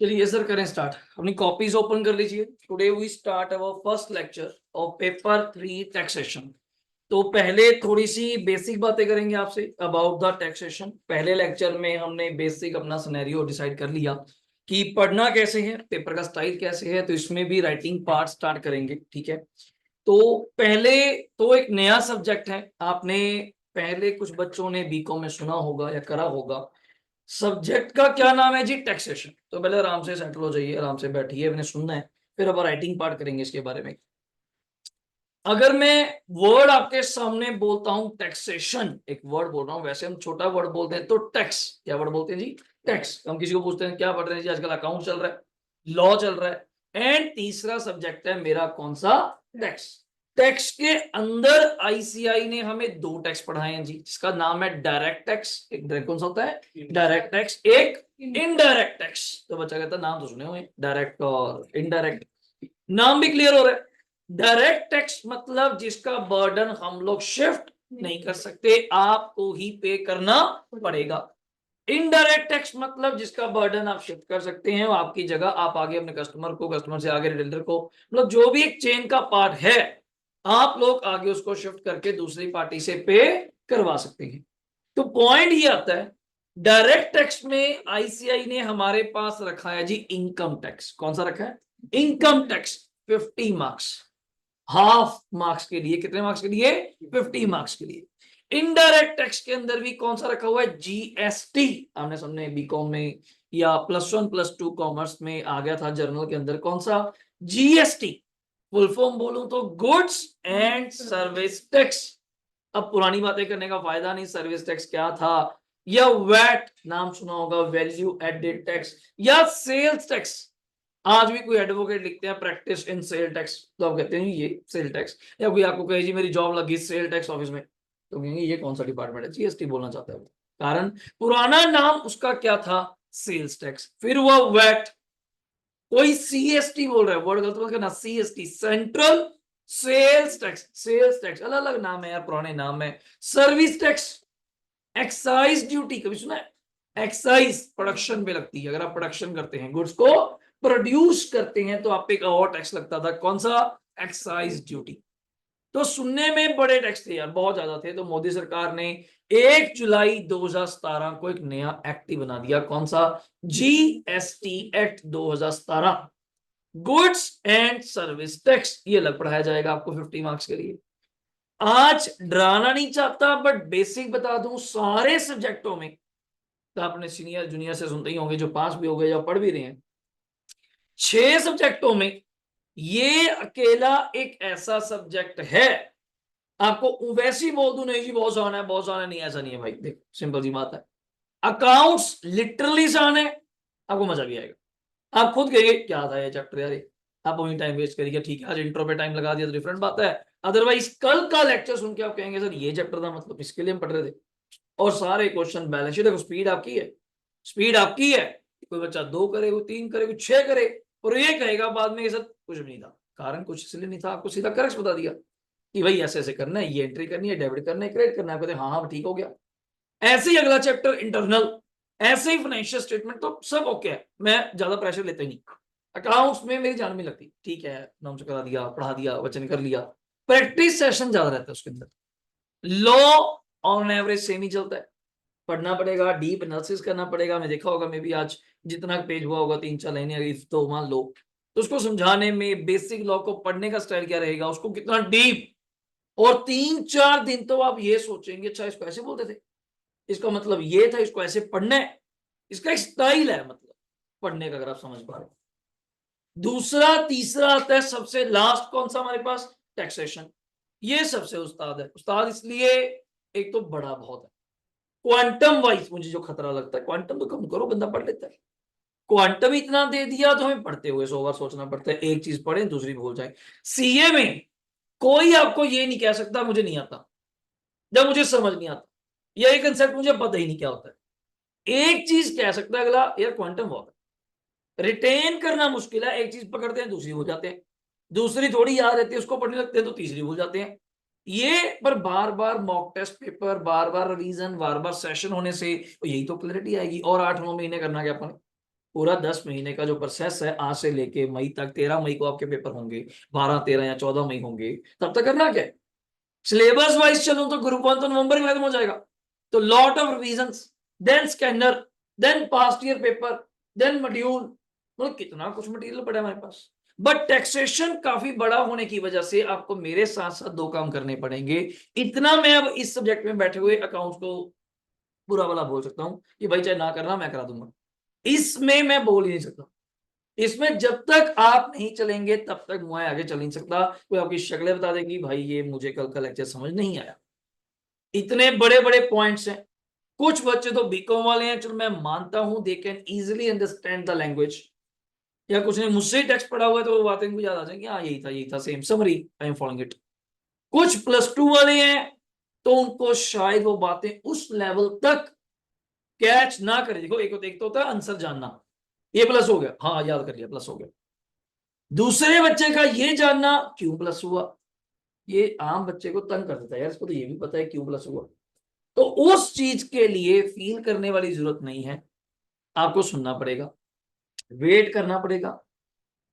चलिए सर करें स्टार्ट। अपनी कॉपीज ओपन कर लीजिए। Today we start our first lecture of paper 3 taxation. तो पहले थोड़ी सी बेसिक बातें करेंगे आपसे अबाउट द टैक्सेशन। पहले लेक्चर में हमने बेसिक अपना सिनेरियो डिसाइड कर लिया कि पढ़ना कैसे है, पेपर का स्टाइल कैसे है, तो इसमें भी राइटिंग पार्ट स्टार्ट करेंगे। ठीक है, तो पहले तो एक नया सब्जेक्ट है। आपने पहले कुछ बच्चों ने बीकॉम में सुना होगा या करा होगा। सब्जेक्ट का क्या नाम है जी? टैक्सेशन। तो पहले आराम से सेटल हो जाइए, आराम से बैठिए, मैंने सुनना है, फिर अब राइटिंग पार्ट करेंगे इसके बारे में। अगर मैं वर्ड आपके सामने बोलता हूं टैक्सेशन, एक वर्ड बोल रहा हूं, वैसे हम छोटा वर्ड बोलते हैं तो टैक्स। क्या वर्ड बोलते हैं जी? टैक्स। हम किसी को पूछते हैं क्या पढ़ रहे हैं जी, आजकल अकाउंट चल रहा है, लॉ चल रहा है। एंड तीसरा सब्जेक्ट है मेरा कौन सा? टैक्स। टैक्स के अंदर आईसीआई ने हमें दो टैक्स पढ़ाए हैं जी, जिसका नाम है डायरेक्ट टैक्स। एक डायरेक्ट कौन सा होता है? Direct tax. एक इनडायरेक्ट टैक्स। तो बच्चा कहता है नाम तो सुने हुए, डायरेक्ट और इनडायरेक्ट। नाम भी क्लियर हो रहा है। डायरेक्ट टैक्स मतलब जिसका बर्डन हम लोग शिफ्ट नहीं कर सकते, आपको ही पे करना पड़ेगा। इनडायरेक्ट टैक्स मतलब जिसका बर्डन आप शिफ्ट कर सकते हैं, आपकी जगह आप आगे अपने कस्टमर को, कस्टमर से आगे रिटेलर को, मतलब जो भी एक चेन का पार्ट है, आप लोग आगे उसको शिफ्ट करके दूसरी पार्टी से पे करवा सकते हैं। तो पॉइंट ये आता है, डायरेक्ट टैक्स में आईसीआई ने हमारे पास रखा है जी इनकम टैक्स। कौन सा रखा है? Income tax. 50 marks, half marks के लिए। कितने मार्क्स के लिए? 50 मार्क्स के लिए। इनडायरेक्ट टैक्स के अंदर भी कौन सा रखा हुआ है? जीएसटी। हमने सबने बीकॉम में या +1 +2 कॉमर्स में आ गया था जर्नल के अंदर, कौन सा? जीएसटी। फुल फॉर्म बोलूं तो गुड्स एंड सर्विस टैक्स। अब पुरानी बातें करने का फायदा नहीं। सर्विस टैक्स क्या था? या वैट नाम सुना होगा, वैल्यू एडेड टैक्स, या सेल्स टैक्स। आज भी कोई एडवोकेट लिखते हैं प्रैक्टिस इन सेल टैक्स, तो आप कहते हैं ये सेल टैक्स। या कोई आपको कहे जी मेरी जॉब लगी सेल टैक्स ऑफिस में, तो कहेंगे ये कौन सा डिपार्टमेंट है? जीएसटी बोलना चाहता है वो। कारण पुराना नाम उसका क्या था? Sales tax. फिर हुआ वैट। कोई सीएसटी बोल रहा है, वर्ड गलत मत करना। CST central sales tax. Sales tax अलग अलग नाम है यार, पुराने नाम है। सर्विस टैक्स, एक्साइज ड्यूटी कभी सुना है? एक्साइज प्रोडक्शन पे लगती है। अगर आप प्रोडक्शन करते हैं, गुड्स को प्रोड्यूस करते हैं, तो आप पे एक और टैक्स लगता था। कौन सा? Excise duty. तो सुनने में बड़े टैक्स थे यार, बहुत ज्यादा थे। तो मोदी सरकार ने 1 जुलाई 2017 को एक नया एक्ट ही बना दिया। कौन सा? GST act 2017। Goods and service tax. ये अलग पढ़ाया जाएगा आपको 50 मार्क्स के लिए। आज डराना नहीं चाहता, बट बेसिक बता दूं, सारे सब्जेक्टों में, तो आपने सीनियर जूनियर से सुनते ही होंगे जो पास भी हो गए या पढ़ भी रहे हैं, 6 सब्जेक्टों में ये अकेला एक ऐसा सब्जेक्ट है। आपको वैसे ही बोल दूं नहीं जी बहुत आसान है, बहुत आसान है, नहीं ऐसा नहीं है भाई। देख सिंपल सी बात है, अकाउंट्स लिटरली आसान है, आपको मजा भी आएगा। आप खुद कहेंगे क्या था ये चैप्टर यार, आप वही टाइम वेस्ट करिए। ठीक है, आज इंट्रो पे टाइम लगा दिया तो डिफरेंट बात है, अदरवाइज कल का लेक्चर सुन के आप कहेंगे सर ये चैप्टर था, मतलब इसके लिए हम पढ़ रहे थे। और सारे क्वेश्चन बैलेंस शीट। देखो स्पीड आपकी है, स्पीड आपकी है। कोई बच्चा 2 करे, कोई 3 करे, कोई 6 करे, और ये कहेगा बाद में ये सर कुछ भी नहीं था। कारण कुछ इसलिए नहीं था, आपको सीधा करेक्ट बता दिया कि भाई ऐसे ऐसे करना है, ये एंट्री करनी है, डेबिट करना है, क्रेडिट करना है। कहते हाँ हाँ ठीक हो गया। ऐसे ही अगला चैप्टर इंटरनल, ऐसे ही फाइनेंशियल स्टेटमेंट, तो सब ओके है। मैं ज्यादा प्रेशर लेता ही नहीं। अकाउंट्स में मेरी जान नहीं लगती, ठीक है नाम से करा दिया, पढ़ा दिया, वचन कर लिया। प्रैक्टिस सेशन ज्यादा रहता है उसके अंदर। लॉ ऑन एवरेज सेम ही चलता है। पढ़ना पड़ेगा, डीप एनालिसिस करना पड़ेगा। मैं देखा होगा, मे बी आज जितना पेज हुआ होगा 3-4 लाइनें तो मान लो, तो उसको समझाने में बेसिक लॉ को पढ़ने का स्टाइल क्या रहेगा, उसको कितना डीप। और 3-4 दिन तो आप ये सोचेंगे अच्छा इसको ऐसे बोलते थे, इसका मतलब ये था, इसको ऐसे पढ़ना है। इसका एक स्टाइल है मतलब पढ़ने का, अगर आप समझ पा रहे हो। दूसरा तीसरा आता है सबसे लास्ट, कौन सा हमारे पास? टैक्सेशन। ये सबसे उस्ताद है। उस्ताद इसलिए, एक तो बड़ा बहुत है। क्वांटम वाइज मुझे जो खतरा लगता है, क्वांटम तो कम करो, बंदा पढ़ लेता है। क्वांटम इतना दे दिया तो हमें पढ़ते हुए 100 बार सोचना पड़ता है, एक चीज पढ़े दूसरी भूल जाए। सीए में कोई आपको ये नहीं कह सकता मुझे नहीं आता, जब मुझे समझ नहीं आता, या एक कंसेप्ट मुझे पता ही नहीं क्या होता है। एक चीज कह सकता है अगला, यार क्वांटम बहुत है, रिटेन करना मुश्किल है। एक चीज पकड़ते हैं दूसरी भूल जाते हैं, दूसरी थोड़ी याद रहती है, उसको पढ़ने लगते हैं तो तीसरी भूल जाते हैं। ये पर बार बार मॉक टेस्ट पेपर, बार बार रिवीजन, बार बार सेशन होने से यही तो क्लैरिटी आएगी। और 8-9 महीने करना क्या अपन, पूरा 10 महीने का जो प्रोसेस है, आज से लेके मई तक, 13 मई को आपके पेपर होंगे, 12, 13 या 14 मई होंगे, तब तक करना क्या है, सिलेबस वाइज चलो तो ग्रुप 1 तो नवंबर में खत्म हो जाएगा। तो lot of revisions, then scanner, then past year paper, then module, मतलब कितना कुछ मटेरियल पड़ा है हमारे पास। बट टैक्सेशन काफी बड़ा होने की वजह से आपको मेरे साथ साथ 2 काम करने पड़ेंगे। इतना मैं अब इस सब्जेक्ट में बैठे हुए अकाउंट्स को बुरा वाला बोल सकता हूं कि भाई चाहे ना करना मैं करा दूंगा, इसमें मैं बोल ही नहीं सकता। इसमें जब तक आप नहीं चलेंगे तब तक मैं आगे चल नहीं सकता। कोई आपकी शक्लें बता देगी भाई ये मुझे कल का लेक्चर समझ नहीं आया, इतने बड़े बड़े पॉइंट्स हैं। कुछ बच्चे तो बीकॉम वाले हैं, चलो मैं मानता हूं they can easily understand the language, या कुछ ने मुझसे टेक्स्ट पढ़ा हुआ है तो वो बातें मुझे याद आ जाएंगी, हाँ यही था same summary, I am following it. कुछ +2 वाले हैं तो उनको शायद वो बातें उस लेवल तक कैच ना करे। देखो एक तो होता है आंसर जानना, ये प्लस हो गया, हाँ याद कर लिया प्लस हो गया। दूसरे बच्चे का ये जानना क्यों प्लस हुआ, ये आम बच्चे को तंग कर देता है यार, इसको तो ये भी पता है क्यों प्लस हुआ। तो उस चीज के लिए फील करने वाली जरूरत नहीं है, आपको सुनना पड़ेगा, वेट करना पड़ेगा,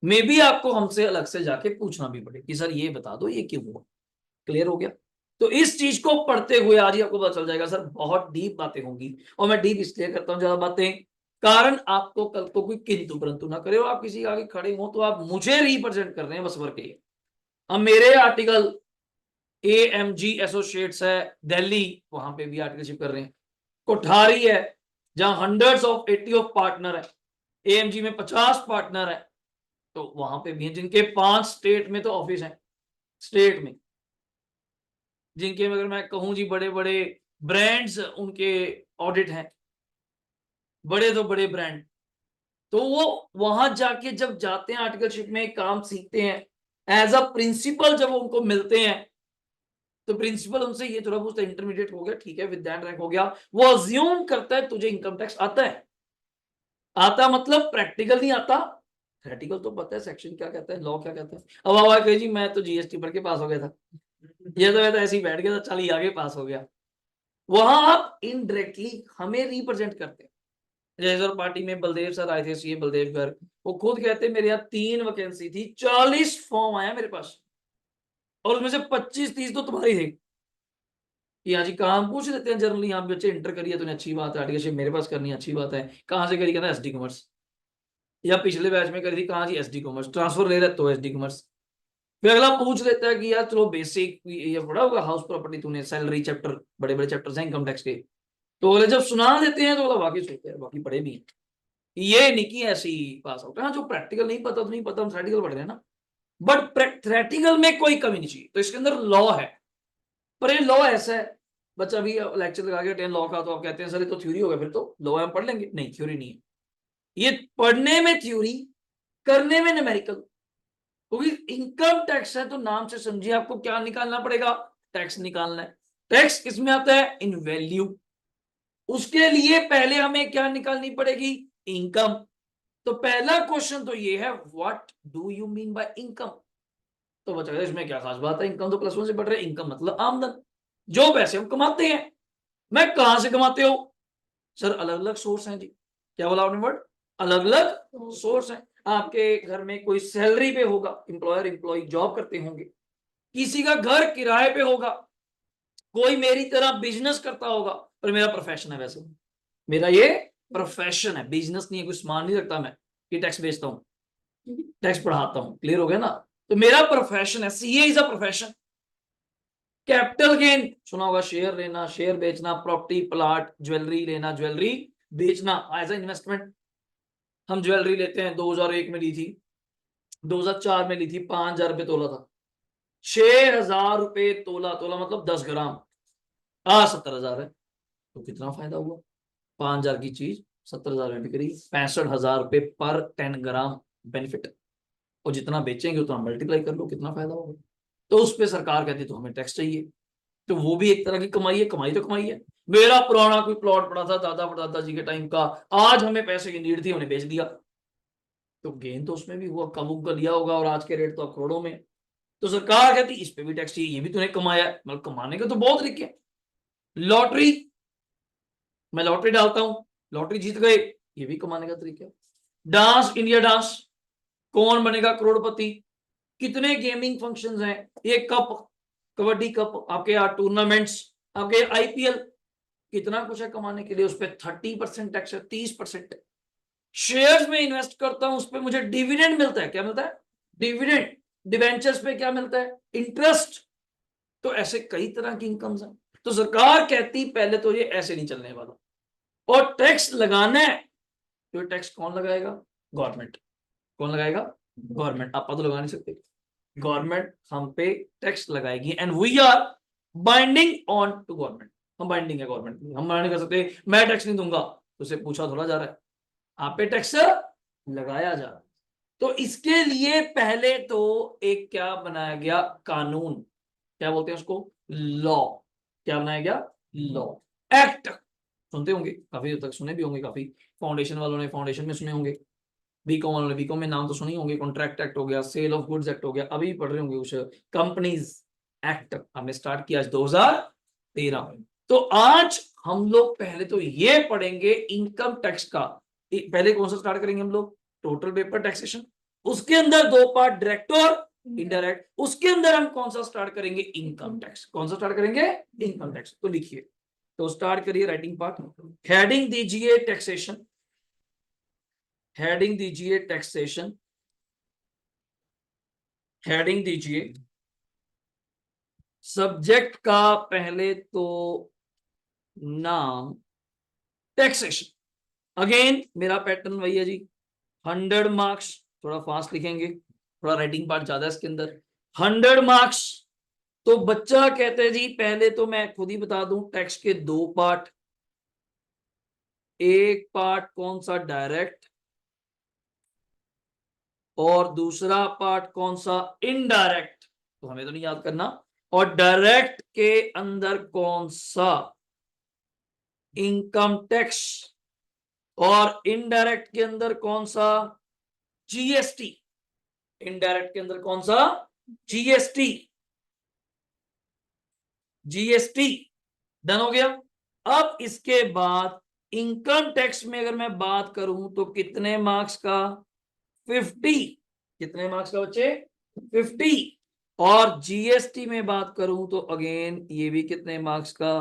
मे बी आपको हमसे अलग से जाके पूछना भी पड़े कि सर ये बता दो ये क्यों हुआ। क्लियर हो गया। तो इस चीज को पढ़ते हुए आज ही आपको पता चल जाएगा सर बहुत डीप बातें होंगी, और मैं डीप इसलिए करता हूं ज्यादा बातें, कारण आपको कल को कोई किंतु परंतु ना करे, आप किसी आगे खड़े हो तो आप मुझे रिप्रेजेंट कर रहे हैं बस वर्क के। अब मेरे आर्टिकल AMG एसोसिएट्स है दिल्ली, वहां पे भी आर्टिकलशिप कर रहे हैं। कोठारी है जहां हंड्रेड्स ऑफ 80 ऑफ पार्टनर है, AMG में 50 पार्टनर है, तो वहां पे भी है जिनके 5 स्टेट में तो ऑफिस है, स्टेट में जिनके अगर मैं कहूं जी बड़े बड़े ब्रांड्स उनके ऑडिट हैं, बड़े तो बड़े ब्रांड। तो वो वहां जाके जब जाते हैं आर्टिकलशिप में काम सीखते हैं एज अ प्रिंसिपल, जब उनको मिलते हैं तो प्रिंसिपल उनसे ये थोड़ा पूछता है इंटरमीडिएट हो गया ठीक है, विद रैंक हो गया, वो अज्यूम करता है तुझे इनकम टैक्स आता है। आता मतलब प्रैक्टिकल नहीं आता, थ्योरेटिकल तो पता है सेक्शन क्या कहता है, लॉ क्या कहता है। अब आवाज कही जी मैं तो GST पढ़ के पास हो गया था, ये तो मैं तो ऐसे ही बैठ गया था, चल आगे पास हो गया। वहां आप इनडायरेक्टली हमें रिप्रेजेंट करते हैं। रिजर्व पार्टी में बलदेव सर आए थे, सीए बलदेव गर्ग, वो खुद कहते मेरे यहाँ 3 वैकेंसी थी, 40 फॉर्म आया मेरे पास, और उसमें से 25-30 तो तुम्हारी थे कि हाँ जी काम पूछ लेते हैं जनरली, यहाँ बच्चे इंटर करिए तो अच्छी बात है, आर्टिकलशिप मेरे पास करनी अच्छी बात है, कहाँ से करी, कहना SD कॉमर्स, या पिछले बैच में करी थी कहाँ जी SD कॉमर्स, ट्रांसफर ले रहे तो SD कॉमर्स। फिर अगला पूछ लेता है कि यार चलो बेसिक ये पढ़ा होगा हाउस प्रॉपर्टी तूने, सैलरी चैप्टर, बड़े बड़े चैप्टर्स हैं इनकम टैक्स के, तो अगले जब सुना देते हैं तो बोला बाकी सोचते हैं बाकी पढ़े भी हैं, ये नहीं कि ऐसे ही पास आउट है। हाँ जो प्रैक्टिकल नहीं पता तो नहीं पता, हम थ्योरेटिकल पढ़ रहे हैं ना, बट थ्योरेटिकल में कोई कमी नहीं चाहिए, तो इसके अंदर लॉ है। पर ये लॉ ऐसा है, बच्चा अभी लेक्चर लगा के अटेंड लॉ का, तो आप कहते हैं सर ये तो थ्योरी हो गया, फिर तो लॉ हम पढ़ लेंगे, नहीं थ्योरी नहीं है, ये पढ़ने में थ्योरी, करने में न्यूमेरिकल। क्योंकि इनकम टैक्स है तो नाम से समझिए आपको क्या निकालना पड़ेगा, टैक्स निकालना है। टैक्स किसमें आता है, इन वैल्यू, उसके लिए पहले हमें क्या निकालनी पड़ेगी, इनकम। तो पहला क्वेश्चन तो ये है what do you mean by income. तो बचा इसमें क्या खास बात है, इनकम तो +1 से बढ़ रहा है, इनकम मतलब आमदन, जो पैसे हम कमाते हैं। मैं कहां से कमाते हो, सर अलग अलग सोर्स हैं जी। क्या बोला आपने वर्ड, अलग अलग सोर्स हैं। आपके घर में कोई सैलरी पे होगा, एम्प्लॉयर एम्प्लॉय जॉब करते होंगे, किसी का घर किराए पे होगा, कोई मेरी तरह बिजनेस करता होगा, पर मेरा प्रोफेशन है वैसे, मेरा ये प्रोफेशन है, बिजनेस नहीं है, कोई सामान नहीं रखता मैं कि टैक्स बेचता हूं, टैक्स पढ़ाता हूं। क्लियर हो गया ना, तो मेरा प्रोफेशन है, CA is a profession. Capital gain सुना होगा, शेयर लेना, शेयर बेचना, प्रॉपर्टी प्लाट ज्वेलरी लेना, ज्वेलरी बेचना एज ए इन्वेस्टमेंट। हम ज्वेलरी लेते हैं, 2001 में ली थी, 2004 में ली थी, 5,000 रुपये तोला था, 6,000 रुपये तोला, तोला मतलब 10 ग्राम, 70,000 है, तो कितना फायदा हुआ, 5,000 की चीज 70,000 में बिक रही, 65,000 रुपये पर 10 ग्राम बेनिफिट, और जितना बेचेंगे उतना मल्टीप्लाई कर लो कितना फायदा होगा। तो उस पर सरकार कहती तो हमें टैक्स चाहिए, तो वो भी एक तरह की कमाई है, कमाई तो कमाई है। मेरा पुराना कोई प्लॉट पड़ा था दादा परदादा जी के टाइम का, आज हमें पैसे की नीड थी, उन्हें बेच दिया, तो गेन तो उसमें भी हुआ, कब उनका लिया होगा, और आज के रेट तो करोड़ों में। तो सरकार कहती इस पे भी टैक्स चाहिए, ये भी तूने कमाया है, मतलब कमाने के तो बहुत तरीके हैं। लॉटरी, मैं लॉटरी डालता हूं, लॉटरी जीत गए, ये भी कमाने का तरीका है। डांस इंडिया डांस, कौन बनेगा करोड़पति, कितने गेमिंग फंक्शंस हैं, ये कप, कबड्डी कप, आपके यहाँ टूर्नामेंट्स, आपके आईपीएल, कितना कुछ है कमाने के लिए, उस पर 30% टैक्स है, 30% है। शेयर्स में इन्वेस्ट करता हूं, उस पर मुझे डिविडेंड मिलता है, क्या मिलता है, डिविडेंड। डिवेंचर्स पे क्या मिलता है, इंटरेस्ट। तो ऐसे कई तरह की इनकम्स हैं। तो सरकार कहती पहले तो ये ऐसे नहीं चलने वाला, और टैक्स लगाना है तो टैक्स कौन लगाएगा, गवर्नमेंट। कौन लगाएगा, गवर्नमेंट। आप तो लगा नहीं सकते, गवर्नमेंट हम पे टैक्स लगाएगी, and we are binding on to government. हम बाइंडिंग है गवर्नमेंट, हम मना नहीं कर सकते मैं टैक्स नहीं दूंगा, तो उसे पूछा थोड़ा जा रहा है, आप पे टैक्स लगाया जा रहा है। तो इसके लिए पहले तो एक क्या बनाया गया, कानून, क्या बोलते हैं उसको, लॉ। क्या बनाया गया, लॉ, एक्ट। सुनते होंगे काफी हद तक, सुने भी होंगे काफी, फाउंडेशन वालों ने फाउंडेशन में सुने होंगे, बीकॉम वालों ने बीकॉम में नाम तो सुने होंगे, कॉन्ट्रैक्ट एक्ट हो गया, सेल ऑफ गुड्स एक्ट हो गया, अभी पढ़ रहे होंगे कुछ, कंपनीज एक्ट हमने स्टार्ट किया आज 2013 में। तो आज हम लोग पहले तो ये पढ़ेंगे इनकम टैक्स का। पहले कौन सा स्टार्ट करेंगे हम लोग, टोटल पेपर टैक्सेशन, उसके अंदर दो पार्ट, डायरेक्ट और इनडायरेक्ट, उसके अंदर हम कौन सा स्टार्ट करेंगे, इनकम टैक्स। कौन सा स्टार्ट करेंगे, इनकम टैक्स। तो लिखिए, तो स्टार्ट करिए राइटिंग पार्ट, हेडिंग दीजिए टैक्सेशन, हेडिंग दीजिए टैक्सेशन, हेडिंग दीजिए, सब्जेक्ट का पहले तो नाम टैक्सेशन। अगेन मेरा पैटर्न वही है जी, 100 मार्क्स, थोड़ा फास्ट लिखेंगे, थोड़ा राइटिंग पार्ट ज्यादा है इसके अंदर, 100 मार्क्स। तो बच्चा कहते हैं जी, पहले तो मैं खुद ही बता दूं, टैक्स के दो पार्ट, एक पार्ट कौन सा, डायरेक्ट, और दूसरा पार्ट कौन सा, इनडायरेक्ट। तो हमें तो नहीं याद करना, और डायरेक्ट के अंदर कौन सा, इनकम टैक्स, और इनडायरेक्ट के अंदर कौन सा, जीएसटी। इनडायरेक्ट के अंदर कौन सा, जीएसटी, जीएसटी। डन हो गया। अब इसके बाद इनकम टैक्स में अगर मैं बात करूं तो कितने मार्क्स का, 50। कितने मार्क्स का बच्चे, 50। और जीएसटी में बात करूं तो अगेन ये भी कितने मार्क्स का,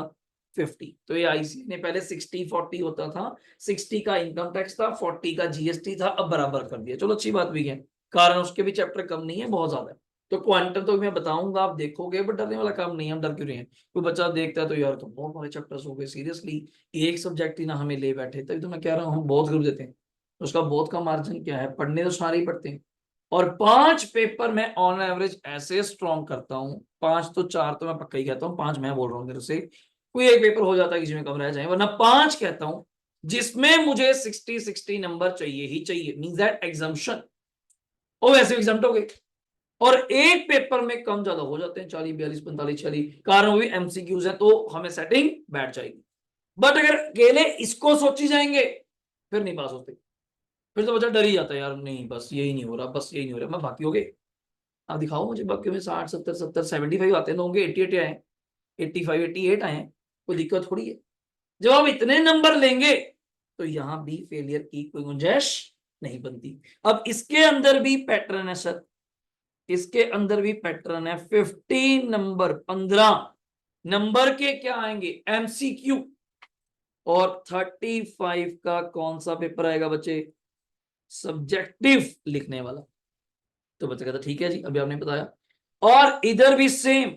50। तो ये आईसी ने पहले 60-40 होता था, 60 का इनकम टैक्स था, 40 का जीएसटी था, अब बराबर कर दिया। चलो अच्छी बात भी है, कारण उसके भी चैप्टर कम नहीं है, बहुत ज्यादा है। तो क्वांटम तो मैं बताऊंगा, आप देखोगे, बट डरने वाला काम नहीं है, हम डर क्यों रहे हैं। कोई बच्चा देखता है तो यार तो बहुत बड़े चैप्टर्स हो गए, सीरियसली एक सब्जेक्ट ही ना हमें ले बैठे, तभी तो मैं कह रहा हूँ हम बहुत ग्रुप देते हैं। उसका बहुत का मार्जिन क्या है, पढ़ने तो सारे ही पढ़ते हैं। और 5 पेपर मैं ऑन एवरेज ऐसे स्ट्रॉन्ग करता हूँ, 5 तो 4 तो मैं पक्का ही कहता हूँ, 5 मैं बोल रहा हूँ मेरे से, कोई एक पेपर हो जाता है किसी में कम रह जाए, वरना 5 कहता हूँ जिसमें मुझे 60 नंबर चाहिए ही चाहिए, मींस दैट एग्जाम्पशन, और वैसे एग्जाम्प्ट हो गए। और एक पेपर में कम ज्यादा हो जाते हैं, 40 42 45 46, कारण वो भी एमसीक्यूज है, तो हमें सेटिंग बैठ जाएगी। बट अगर अकेले इसको सोची जाएंगे फिर नहीं पास होते, फिर तो बच्चा डर ही जाता है, यार नहीं बस यही नहीं हो रहा, बस यही नहीं हो रहा, मैं बाकी हो गए। आप दिखाओ मुझे, बाकी में 60 70 70 75 आते हैं, तो होंगे 88 आए, 85 88 आए, कोई दिक्कत थोड़ी है। जब आप इतने नंबर लेंगे तो यहां भी फेलियर की कोई गुंजाइश नहीं बनती। अब इसके अंदर भी पैटर्न है सर, इसके अंदर भी पैटर्न है, 15 नंबर, 15 नंबर के क्या आएंगे, एमसीक्यू, और 35 का कौन सा पेपर आएगा बच्चे, सब्जेक्टिव लिखने वाला। तो बच्चा कहता ठीक है जी, अभी आपने बताया। और इधर भी सेम,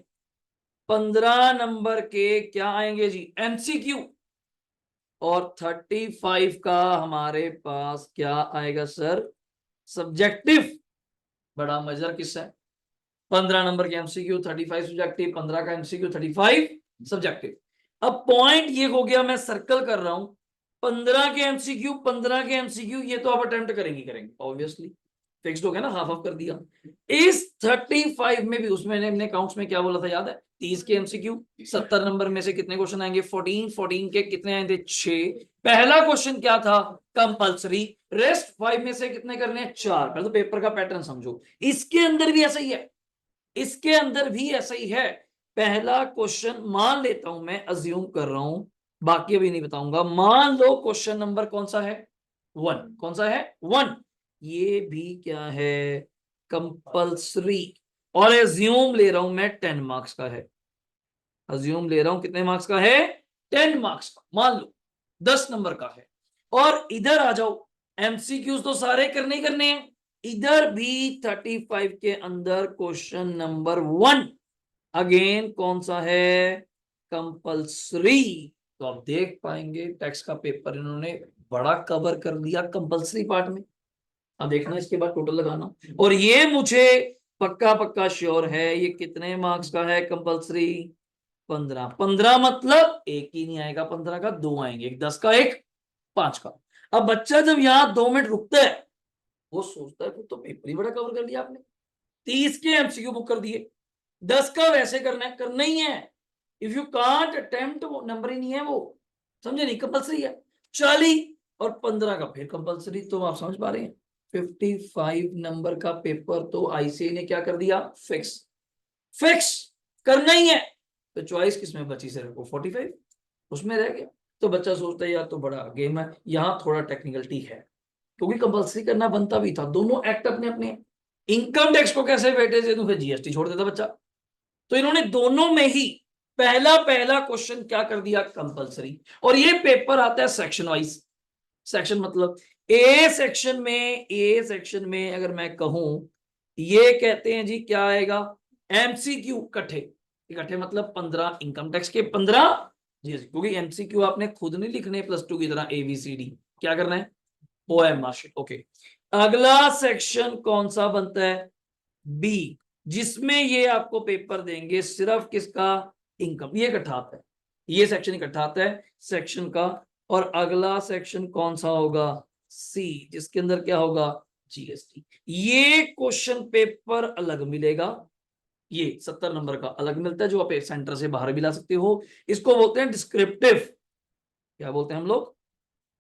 15 नंबर के क्या आएंगे जी, एमसीक्यू, और 35 का हमारे पास क्या आएगा सर, सब्जेक्टिव। बड़ा मजेदार किस्सा है, 15 नंबर के एमसीक्यू, 35 सब्जेक्टिव, 15 का एमसीक्यू, 35 सब्जेक्टिव। अब पॉइंट ये हो गया, मैं सर्कल कर रहा हूं, 15 के एमसीक्यू, 15 के एमसीक्यू, ये तो आप अटेम्प्ट करेंगे ऑब्वियसली, फिक्स्ड हो गया ना, हाफ हाफ कर दिया। इस 35 में भी उसमें हमने काउंट्स में क्या बोला था याद है, 30 के एमसीक्यू, 70 नंबर में से कितने क्वेश्चन आएंगे, 14 के कितने आएंगे, 6। पहला क्वेश्चन क्या था, कंपल्सरी, रेस्ट 5 में से कितने करने हैं, 4। पहले तो पेपर का पैटर्न समझो, इसके अंदर भी ऐसा ही है, इसके अंदर भी ऐसा ही है। पहला क्वेश्चन मान लेता हूं मैं, अज्यूम कर रहा हूं, बाकी अभी नहीं बताऊंगा, मान लो क्वेश्चन नंबर कौन सा है, 1, कौन सा है 1, ये भी क्या है कंपल्सरी। और एज्यूम ले रहा हूं मैं 10 मार्क्स का है, अज्यूम ले रहा हूं कितने मार्क्स का है 10 मार्क्स का, मान लो 10 नंबर का है। और इधर आ जाओ, एमसीक्यूज तो सारे करने ही करने हैं, इधर भी 35 के अंदर क्वेश्चन नंबर 1 अगेन कौन सा है कंपल्सरी। तो आप देख पाएंगे टेक्स्ट का पेपर इन्होंने बड़ा कवर कर लिया कंपल्सरी पार्ट में। अब देखना इसके बाद टोटल लगाना, और ये मुझे पक्का पक्का श्योर है ये कितने मार्क्स का है कंपल्सरी 15। 15 मतलब एक ही नहीं आएगा 15 का, दो आएंगे, एक 10 का एक 5 का। अब बच्चा जब यहाँ 2 मिनट रुकता है वो सोचता है तो पेपर ही बड़ा कवर कर लिया आपने, 30 के एमसीक्यू बुक कर दिए, 10 का वैसे करना ही है। इफ यू कांट अटेम्प्ट वो नंबर ही नहीं है, वो समझे नहीं, कंपल्सरी है। 40 और 15 का फिर कंपल्सरी, तो आप समझ पा रहे हैं 55 नंबर का पेपर तो आईसीआई ने क्या कर दिया फिक्स, फिक्स करना ही है। तो चॉइस किसमें बची सर को 45 उसमें रह गया। तो बच्चा सोचता है यार तो बड़ा गेम है, यहाँ थोड़ा टेक्निकलिटी है क्योंकि कंपल्सरी करना बनता भी था, दोनों एक्ट अपने अपने। इनकम टैक्स को कैसे वेटेज दे दूं, फिर जीएसटी छोड़ देता बच्चा। तो इन्होंने दोनों में ही पहला पहला क्वेश्चन क्या कर दिया कंपल्सरी। और ये पेपर आता है सेक्शन वाइज, सेक्शन मतलब ए सेक्शन में अगर मैं कहूं ये कहते हैं जी क्या आएगा एमसीक्यू इकट्ठे, इकट्ठे मतलब 15 इनकम टैक्स के 15 जी, क्योंकि एमसीक्यू आपने खुद नहीं लिखने +2 की तरह एबीसीडी, क्या करना है पोएम मार्कशीट। ओके, अगला सेक्शन कौन सा बनता है बी, जिसमें ये आपको पेपर देंगे सिर्फ किसका इनकम, ये इकट्ठा आता है, ये सेक्शन इकट्ठा आता है सेक्शन का। और अगला सेक्शन कौन सा होगा सी, जिसके अंदर क्या होगा जीएसटी। ये क्वेश्चन पेपर अलग मिलेगा, ये 70 नंबर का अलग मिलता है जो आप सेंटर से बाहर भी ला सकते हो। इसको बोलते हैं डिस्क्रिप्टिव, क्या बोलते हैं हम लोग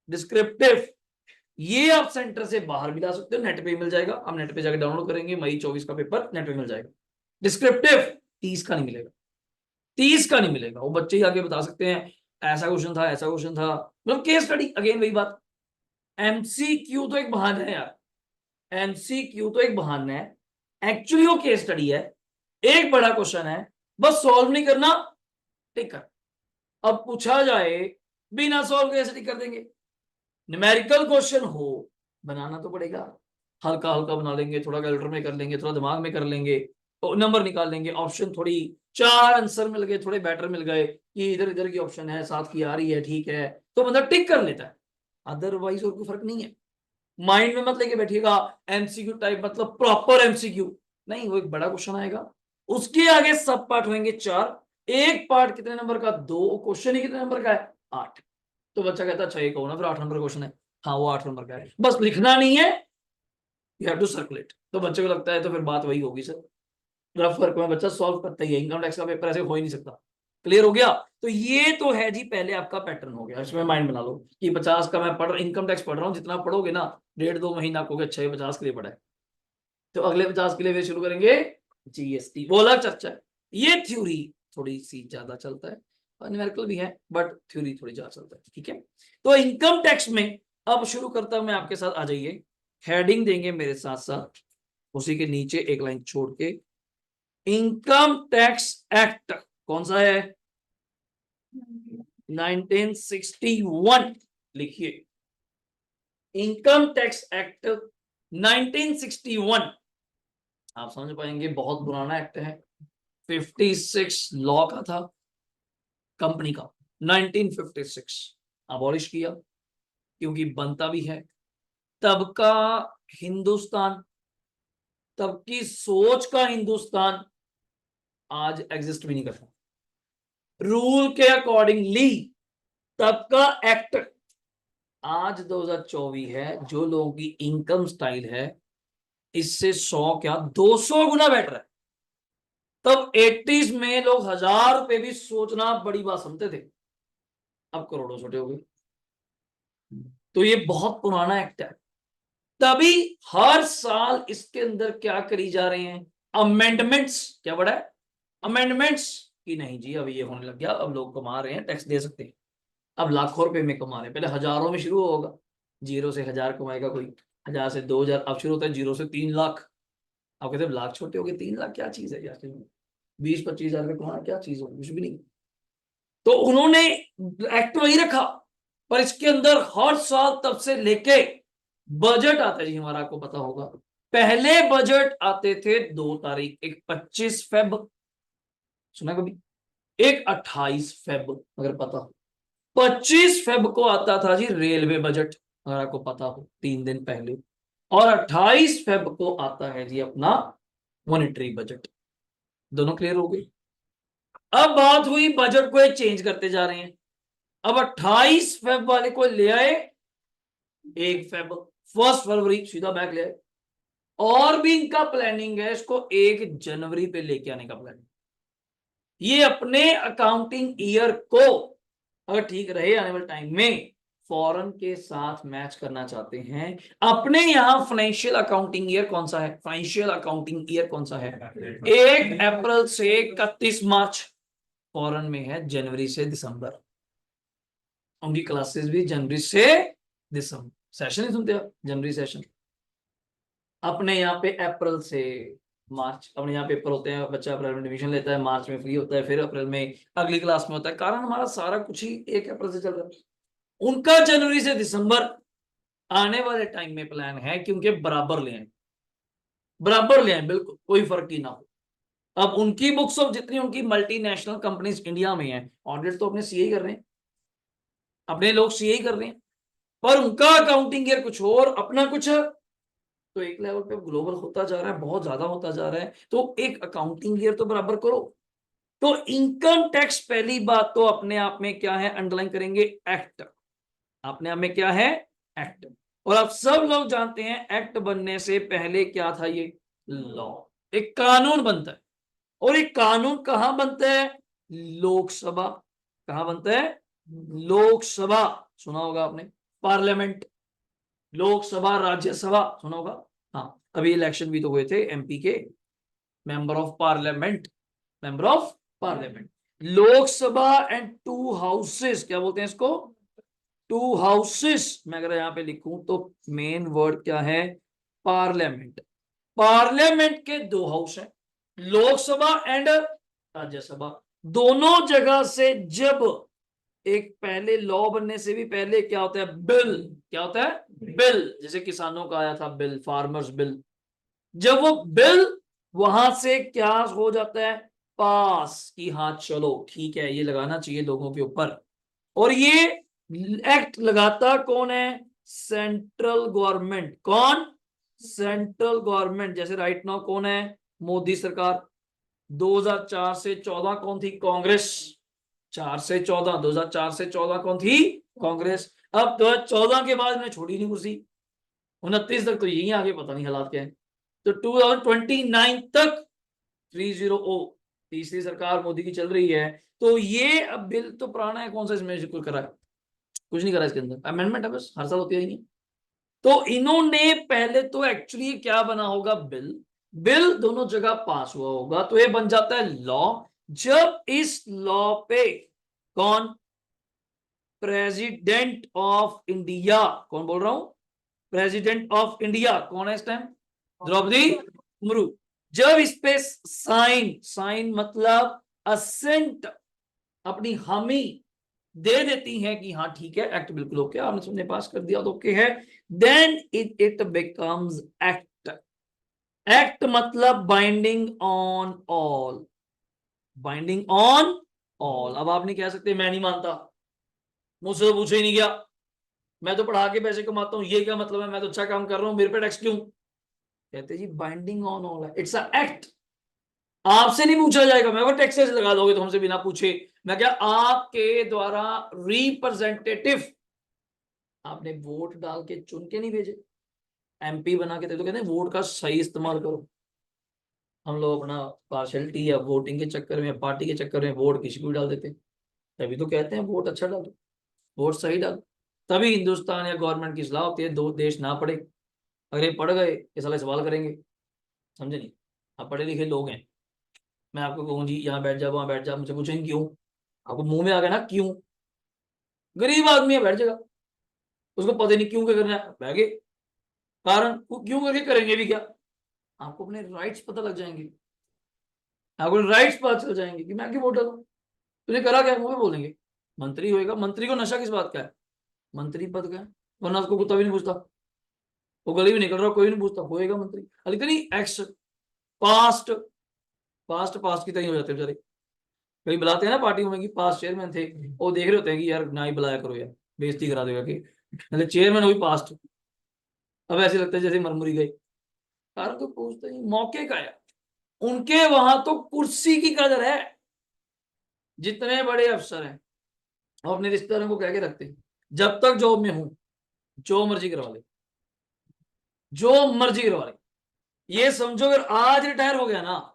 डिस्क्रिप्टिव। ये आप सेंटर से बाहर भी ला सकते हो, नेट पे मिल जाएगा, आप नेट पे जाकर डाउनलोड करेंगे मई 24 का पेपर नेट पे मिल जाएगा। डिस्क्रिप्टिव 30 का नहीं मिलेगा, 30 का नहीं मिलेगा, वो बच्चे ही आगे बता सकते हैं ऐसा क्वेश्चन था ऐसा क्वेश्चन था, मतलब केस स्टडी। अगेन वही बात, एमसीक्यू तो एक बहाना है यार, एमसीक्यू तो एक बहाना है, एक्चुअली वो केस स्टडी है, एक बड़ा क्वेश्चन है, बस सॉल्व नहीं करना टिक कर। अब पूछा जाए बिना सॉल्व कैसे टिक कर देंगे, न्यूमेरिकल क्वेश्चन हो बनाना तो पड़ेगा, हल्का हल्का बना लेंगे, थोड़ा कैलकुलेटर में कर लेंगे, थोड़ा दिमाग में कर लेंगे, तो नंबर निकाल लेंगे, ऑप्शन थोड़ी 4 आंसर मिल गए, थोड़े बेटर मिल गए कि इधर इधर की ऑप्शन है 7 की आ रही है ठीक है, तो बंदा टिक कर लेता है। अदरवाइज और कोई फर्क नहीं है। माइंड में मत लेके बैठिएगा एमसीक्यू टाइप मतलब प्रॉपर एमसीक्यू, नहीं वो एक बड़ा क्वेश्चन आएगा, उसके आगे सब पार्ट होंगे 4, एक पार्ट कितने नंबर का 2, क्वेश्चन ही कितने नंबर का है 8। तो बच्चा कहता है अच्छा ये कहो ना फिर 8 नंबर क्वेश्चन है, हाँ वो 8 नंबर का है, बस लिखना नहीं है, यू हैव टू सर्कुलेट। तो बच्चे को लगता है तो फिर बात वही होगी सर, रफ वर्क में बच्चा सॉल्व करता ही है, इनकम टैक्स का पेपर ऐसे हो ही नहीं सकता। क्लियर हो गया। तो ये तो है जी पहले आपका पैटर्न हो गया, इसमें माइंड बना लो कि 50 का मैं पढ़ इनकम टैक्स पढ़ रहा हूँ, जितना पढ़ोगे ना 1.5-2 महीना को अच्छा ये 50 के लिए पढ़ा है, तो अगले 50 के लिए फिर शुरू करेंगे जीएसटी, वो अलग चर्चा है। ये थ्योरी थोड़ी सी ज्यादा चलता है, न्यूमेरिकल भी है बट थ्योरी थोड़ी ज्यादा चलता है, ठीक है। तो इनकम टैक्स में अब शुरू करता हूं मैं आपके साथ, आ जाइए हेडिंग देंगे मेरे साथ साथ, उसी के नीचे एक लाइन छोड़ के इनकम टैक्स एक्ट कौन सा है 1961 लिखिए, इनकम टैक्स एक्ट 1961, आप समझ पाएंगे बहुत पुराना एक्ट है, 56 लॉ का था कंपनी का, 1956 अबॉलिश किया क्योंकि बनता भी है। तब का हिंदुस्तान, तब की सोच का हिंदुस्तान आज एग्जिस्ट भी नहीं करता, रूल के अकॉर्डिंगली तब का एक्ट आज 2024 है, जो लोगों की इनकम स्टाइल है इससे 100 क्या 200 गुना बेटर है। तब 80s में लोग 1000 रुपए भी सोचना बड़ी बात समझते थे, अब करोड़ों छोटे हो गए। तो ये बहुत पुराना एक्ट है, तभी हर साल इसके अंदर क्या करी जा रहे हैं अमेंडमेंट्स, क्या बड़ा है अमेंडमेंट्स, कि नहीं जी अब ये होने लग गया, अब लोग कमा रहे हैं टैक्स दे सकते हैं, अब लाखों रुपए में कमा रहे हैं, पहले हजारों में शुरू होगा। जीरो से 1000 कमाएगा कोई, 1000 से 2000, अब शुरू होता है 0 से 3 लाख। आप कहते हैं लाख छोटे हो गए, 3 लाख क्या चीज है यार, 20-25 हजार का कमाना क्या चीज हो, कुछ भी नहीं। तो उन्होंने एक्ट वही रखा, पर इसके अंदर हर साल तब से लेके बजट आता है जी हमारा, आपको पता होगा। पहले बजट आते थे 2 तारीख, एक 25 फेब, सुना कभी, एक 28 फेब, अगर पता हो। 25 फेब को आता था जी रेलवे बजट, अगर आपको पता हो, 3 दिन पहले। और 28 फेब को आता है जी अपना मॉनेटरी बजट। दोनों क्लियर हो गई। अब बात हुई बजट को चेंज करते जा रहे हैं। अब 28 फेब वाले को ले आए 1 फेब, 1 फरवरी सीधा बैक ले आए। और भी इनका प्लानिंग है इसको 1 जनवरी पे लेके आने का प्लान। ये अपने अकाउंटिंग ईयर को अगर ठीक रहे आने वाले टाइम में फॉरेन के साथ मैच करना चाहते हैं। अपने यहां फाइनेंशियल अकाउंटिंग ईयर कौन सा है, फाइनेंशियल अकाउंटिंग ईयर कौन सा है, 1 अप्रैल से 31 मार्च। फॉरेन में है जनवरी से दिसंबर, उनकी क्लासेस भी जनवरी से दिसंबर। सेशन ही सुनते हो, जनवरी सेशन। अपने यहाँ पे अप्रैल से मार्च, अपने यहाँ पेपर होते हैं, बच्चा अप्रैल में एडमिशन लेता है, मार्च में फ्री होता है, फिर अप्रैल में अगली क्लास में होता है। कारण हमारा सारा कुछ ही 1 अप्रैल से चल रहा है। उनका जनवरी से दिसंबर आने वाले टाइम में प्लान है कि उनके बराबर ले आए, बराबर ले आए, बिल्कुल कोई फर्क ही ना हो। अब उनकी बुक्स ऑफ जितनी उनकी मल्टीनेशनल कंपनीज इंडिया में है, ऑडिट तो अपने सीए कर रहे हैं, अपने लोग सीए कर रहे हैं, पर उनका अकाउंटिंग ईयर कुछ और, अपना कुछ। तो एक लेवल पे ग्लोबल होता जा रहा है, बहुत ज्यादा होता जा रहा है, तो एक अकाउंटिंग ईयर तो बराबर करो। तो इनकम टैक्स पहली बात तो अपने आप में क्या है, अंडरलाइन करेंगे, एक्ट। अपने आप में क्या है, एक्ट। और आप सब लोग जानते हैं एक्ट बनने से पहले क्या था, ये लॉ, एक कानून बनता है। और एक कानून कहां बनता है, लोकसभा। कहां बनता है, लोकसभा, सुना होगा आपने, पार्लियामेंट, लोकसभा राज्यसभा सुना होगा। हाँ, अभी इलेक्शन भी तो हुए थे एमपी के, member of parliament, member of parliament, Lok Sabha and 2 houses, क्या बोलते हैं इसको, 2 हाउसेस। मैं अगर यहाँ पे लिखूं तो मेन वर्ड क्या है, पार्लियामेंट। पार्लियामेंट के 2 हाउस हैं, लोकसभा एंड राज्यसभा। दोनों जगह से जब एक पहले लॉ बनने से भी पहले क्या होता है, बिल, क्या होता है, बिल। जैसे किसानों का आया था बिल, फार्मर्स बिल, जब वो बिल वहां से क्या हो जाता है, पास, की हाँ चलो ठीक है ये लगाना चाहिए लोगों के ऊपर। और ये एक्ट लगाता कौन है, सेंट्रल गवर्नमेंट। कौन, सेंट्रल गवर्नमेंट। जैसे राइट नाउ कौन है, मोदी सरकार। 2004 से 14 कौन थी, कांग्रेस। 4 से 14, 2004 से 14 कौन थी, कांग्रेस। अब 2014 के बाद में छोड़ी नहीं कुर्सी, 29 तक तो यही आगे पता नहीं हालात क्या है। तो 2029 तक 30 तीसरी सरकार मोदी की चल रही है। तो ये अब बिल तो पुराना है, कौन सा इसमें कोई करा है, कुछ नहीं करा इसके अंदर, अमेंडमेंट है बस, हर साल होती है। तो इन्होंने पहले तो एक्चुअली क्या बना होगा, बिल, बिल दोनों जगह पास हुआ होगा तो ये बन जाता है लॉ। जब इस लॉ पे कौन, प्रेसिडेंट ऑफ इंडिया, कौन बोल रहा हूं, प्रेसिडेंट ऑफ इंडिया कौन है इस टाइम, द्रौपदी मुर्मू। जब इस पे साइन, साइन मतलब असेंट, अपनी हामी दे देती हैं कि हाँ ठीक है एक्ट बिल्कुल ओके, आपने सबने पास कर दिया तो ओके है, then it becomes act. Act मतलब binding on all, binding on all. अब आप नहीं कह सकते मैं नहीं मानता, मुझसे तो पूछे ही नहीं गया, मैं तो पढ़ा के पैसे कमाता हूं, ये क्या मतलब है, मैं तो अच्छा काम कर रहा हूं, मेरे पे टैक्स क्यों। कहते जी बाइंडिंग ऑन ऑल है, इट्स अ एक्ट। आपसे नहीं पूछा जाएगा, मैं वो टैक्सेस लगा दोगे तो हमसे बिना पूछे। मैं क्या, आपके द्वारा रिप्रेजेंटेटिव, आपने वोट डाल के चुन के नहीं भेजे, एमपी बना के दे, तो कहते हैं वोट का सही इस्तेमाल करो। हम लोग अपना पार्शलिटी या वोटिंग के चक्कर में, पार्टी के चक्कर में वोट किसी को भी डाल देते हैं। तभी तो कहते हैं वोट अच्छा डालो, वोट सही डालो। तभी हिंदुस्तान या गवर्नमेंट की सलाह होती है, दो देश ना पढ़े, अगर ये पढ़ गए ये साले सवाल करेंगे, समझे नहीं। आप पढ़े लिखे लोग हैं, मैं आपको कहूँ जी यहाँ बैठ जा वहां बैठ जा, मुझे पूछेंगे क्यों, आपको मुंह में आ गया ना क्यों, गरीब आदमी है बैठ जाएगा, उसको पता ही नहीं क्यों क्या करना है, बह गए। कारण क्यों करके करेंगे भी क्या? आपको अपने राइट्स पता लग जाएंगे, आपको राइट्स पता चल जाएंगे कि मैं क्यों वोट डालूं। तूने करा क्या, मुझे बोलेंगे मंत्री होएगा। मंत्री को नशा किस बात का है? मंत्री पद का है, वरना उसको कुत्ता भी नहीं पूछता, वो गली भी निकल रहा कोई नहीं पूछता, होएगा मंत्री। हालांकि इतनी एक्स पास्ट पास्ट पास्ट की तरह हो जाते हैं बेचारे। कभी बुलाते हैं ना पार्टियों में कि पास्ट चेयरमैन थे, वो देख रहे होते हैं कि यार ना ही बुलाया करो यार, बेइज्जती करा देगा कि मतलब चेयरमैन हुई पास्ट। अब ऐसे लगता है जैसे मरमुरी गए। कारण तो पूछते हैं मौके का है, उनके वहां तो कुर्सी की कदर है। जितने बड़े अफसर हैं वो अपने रिश्तेदारों को कह के रखते हैं, जब तक जॉब में हूं जो मर्जी करवा ले, जो मर्जी करवा ले। ये समझो अगर आज रिटायर हो गया ना,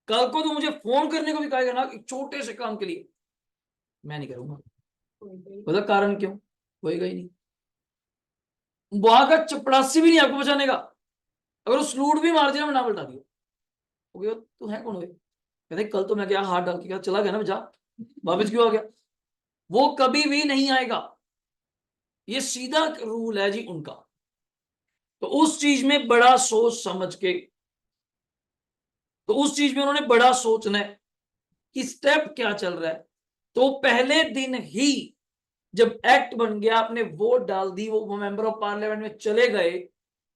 कल को तो मुझे फोन करने को भी कहेगा ना एक छोटे से काम के लिए, मैं नहीं करूंगा। मतलब कारण क्यों? होएगा ही नहीं। वहां का चपड़ासी भी नहीं आपको बचाने का। अगर वो सलूट भी मार दिया मैं ना पलटा दिया, तू है कौन? कहते कल तो मैं गया हाथ डाल के क्या चला गया ना, जा वापिस क्यों आ गया? वो कभी भी नहीं आएगा। ये सीधा रूल है जी उनका। तो उस चीज में बड़ा सोच समझ के, तो उस चीज में उन्होंने बड़ा सोचना है कि स्टेप क्या चल रहा है। तो पहले दिन ही जब एक्ट बन गया, आपने वोट डाल दी, वो मेंबर ऑफ पार्लियामेंट में चले गए,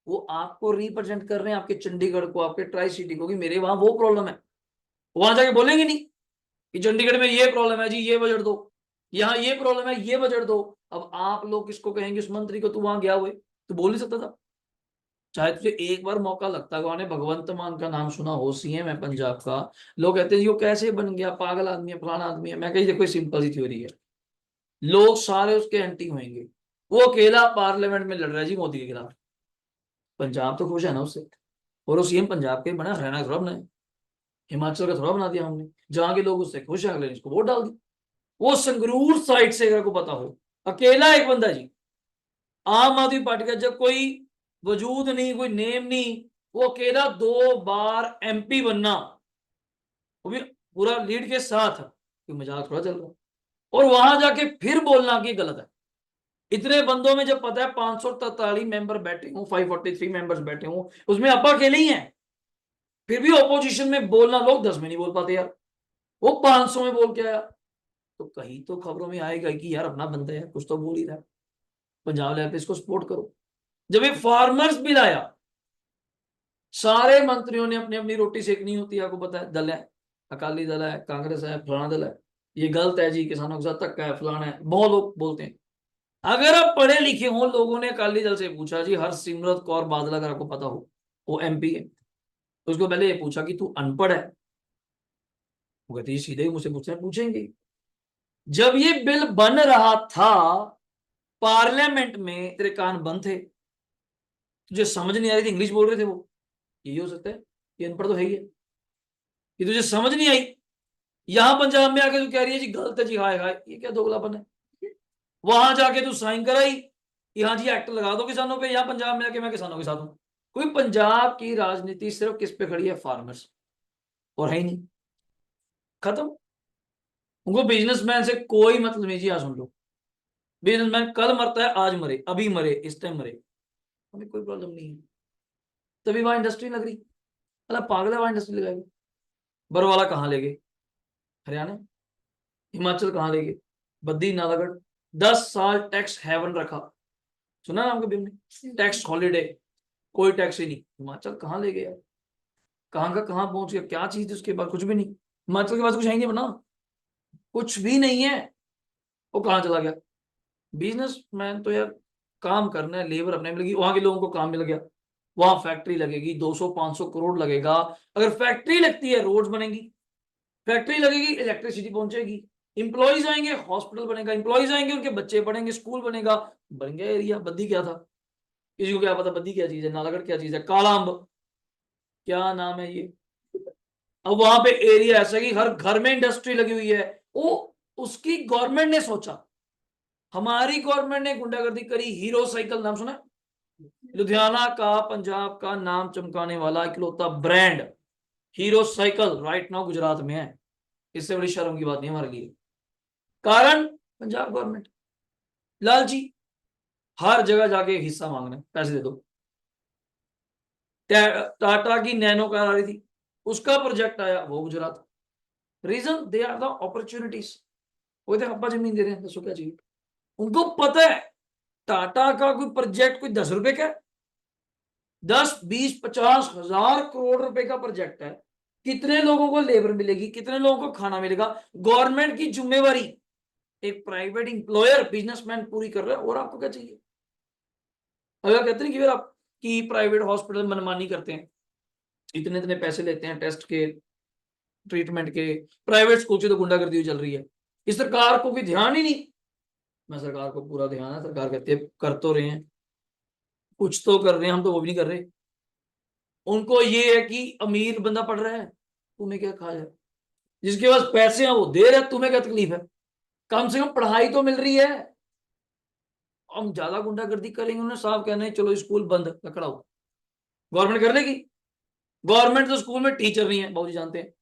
वो आपको रिप्रेजेंट कर रहे हैं, आपके चंडीगढ़ को, आपके ट्राई सिटी को, कि मेरे वहां वो प्रॉब्लम है। वहां जाके बोलेंगे नहीं कि चंडीगढ़ में ये प्रॉब्लम है जी, ये बजट दो, यहाँ ये प्रॉब्लम है, ये बजट दो। अब आप लोग किसको कहेंगे? उस मंत्री को, तू वहां गया हुए तो बोल नहीं सकता था? चाहे तुझे एक बार मौका लगता है। वहां ने भगवंत मान का नाम सुना हो, सीएम है पंजाब का। लोग कहते हैं जी वो कैसे बन गया, पागल आदमी है, फलाना आदमी है। मैं कही देखो सिंपल सी थ्योरी है, लोग सारे उसके एंटी होंगे। वो अकेला पार्लियामेंट में लड़ रहा है जी मोदी के खिलाफ, पंजाब तो खुश है ना उससे। और वो सीएम पंजाब के बना, हरियाणा का थोड़ा बनाया, हिमाचल का थोड़ा बना दिया हमने। जहां के लोग उससे खुश है, अगले ने इसको वोट डाल दी। वो संगरूर साइड से, अगर को पता हो, अकेला एक बंदा जी, आम आदमी पार्टी का, जब कोई वजूद नहीं, कोई नेम नहीं, वो अकेला 2 बार एमपी बनना, वो भी पूरा लीड के साथ, कोई मजाक थोड़ा चल रहा है। और वहां जाके फिर बोलना कि गलत है। इतने बंदों में जब पता है 543 मेंबर बैठे हूं, 543 मेंबर्स बैठे हूं, उसमें अपा अकेले ही हैं, फिर भी ऑपोजिशन में बोलना, लोग 10 में नहीं बोल पाते यार, वो 500 में बोल के आया। तो कहीं तो खबरों में आएगा कि यार अपना बंदा है, कुछ तो बोल ही रहा है, पंजाब लेवल पे इसको सपोर्ट करो। जब ये फार्मर्स बिल आया, सारे मंत्रियों ने अपनी अपनी रोटी सेकनी होती है, आपको पता है, दल है, अकाली दल है, कांग्रेस है, फलाना दल है, ये गलत है जी, किसानों के साथ धक्का है, फलाना है, बहुत लोग बोलते हैं। अगर आप पढ़े लिखे हो, लोगों ने अकाली दल से पूछा जी हरसिमरत कौर बादल, अगर आपको पता हो, वो एमपी है, तो उसको पहले ये पूछा कि तू अनपढ़ है? वो कहती सीधे ही मुझसे पूछते हैं, पूछेंगे। जब ये बिल बन रहा था पार्लियामेंट में, तेरे कान बंद थे, तुझे समझ नहीं आ रही थी, इंग्लिश बोल रहे थे वो, यही हो सकता है, ये अनपढ़ तो है ही है, कि तुझे समझ नहीं आई। यहां पंजाब में आके तू कह रही है जी गलत है जी, हाय हाय, ये क्या दोगलापन है? वहां जाके तू साइन कराई, यहाँ जी एक्ट लगा दो किसानों पे, यहाँ पंजाब में आके मैं किसानों के साथ हूं। कोई पंजाब की राजनीति सिर्फ किस पे खड़ी है? फार्मर्स, और है ही नहीं, खत्म। उनको बिजनेसमैन से कोई मतलब नहीं जी। आज सुन लो, बिजनेसमैन कल मरता है, आज मरे, अभी मरे, इस टाइम मरे, हमें कोई प्रॉब्लम नहीं है। तभी वहां इंडस्ट्री लग रही, अल्लाह पागल है, वहां इंडस्ट्री लगाएगी। बरवाला कहाँ ले गए? हरियाणा। हिमाचल कहाँ ले गए? बद्दी नालागढ़। 10 साल टैक्स हेवन रखा, सुना ना आपके बिल में, टैक्स हॉलीडे, कोई टैक्स ही नहीं। हिमाचल कहाँ ले गया? कहाँ का कहाँ पहुंच गया? क्या चीज थी उसके बाद? कुछ भी नहीं। हिमाचल के पास कुछ है ही नहीं बना, कुछ भी नहीं है। वो कहाँ चला गया? बिजनेसमैन तो यार काम करना है, लेबर अपने मिलेगी, वहां के लोगों को काम मिल गया, वहां फैक्ट्री लगेगी, 200-500 करोड़ लगेगा। अगर फैक्ट्री लगती है, रोड्स बनेंगी, फैक्ट्री लगेगी, इलेक्ट्रिसिटी पहुंचेगी, इंप्लॉइज आएंगे, हॉस्पिटल बनेगा, इंप्लॉइज आएंगे, उनके बच्चे पढ़ेंगे, स्कूल बनेगा, बन गया एरिया। बद्दी क्या था? किसी को क्या पता बद्दी क्या चीज है, नालागढ़ क्या चीज है, काला अम्ब क्या नाम है ये। अब वहां पे एरिया ऐसा कि हर घर में इंडस्ट्री लगी हुई है। वो उसकी गवर्नमेंट ने सोचा, हमारी गवर्नमेंट ने गुंडागर्दी करी। हीरो साइकिल नाम सुना? लुधियाना का, पंजाब का नाम चमकाने वाला इकलौता brand hero cycle right now Gujarat में है। इससे बड़ी शर्म की बात नहीं हमारे लिए। कारण पंजाब गवर्नमेंट लालची। हर जगह जाके एक हिस्सा मांग रहे हैं, पैसे दे दो। टाटा की नैनो कार आ रही थी, उसका प्रोजेक्ट आया, वो Gujarat. Reason they are the opportunities. वो थे अब्बा जमीन दे रहे हैं, दसो क्या चाहिए। उनको पता है टाटा का कोई प्रोजेक्ट कोई 10 रुपए का है, 10, 20, 50 हजार करोड़ रुपए का प्रोजेक्ट है। कितने लोगों को लेबर मिलेगी, कितने लोगों को खाना मिलेगा, गवर्नमेंट की जिम्मेवारी एक प्राइवेट इंप्लॉयर बिजनेसमैन पूरी कर रहा है, और आपको क्या चाहिए। अगर कहते हैं कि फिर आप कि प्राइवेट हॉस्पिटल मनमानी करते हैं, इतने इतने पैसे लेते हैं टेस्ट के, ट्रीटमेंट के, प्राइवेट स्कूल से तो गुंडागर्दी चल रही है, इस सरकार को भी ध्यान ही नहीं। मैं सरकार को पूरा ध्यान है, सरकार कहती है कर तो रहे हैं, कुछ तो कर रहे हैं, हम तो वो भी नहीं कर रहे। उनको ये है कि अमीर बंदा पढ़ रहा है, तुम्हें क्या खा जाए, जिसके पास पैसे हैं वो दे रहा है, तुम्हें क्या तकलीफ है, कम से कम पढ़ाई तो मिल रही है। हम ज्यादा गुंडागर्दी करेंगे, उन्हें साफ कहना है चलो स्कूल बंद पकड़ाओ, गवर्नमेंट कर लेगी। गवर्नमेंट तो स्कूल में टीचर नहीं है, बाबू जी जानते हैं,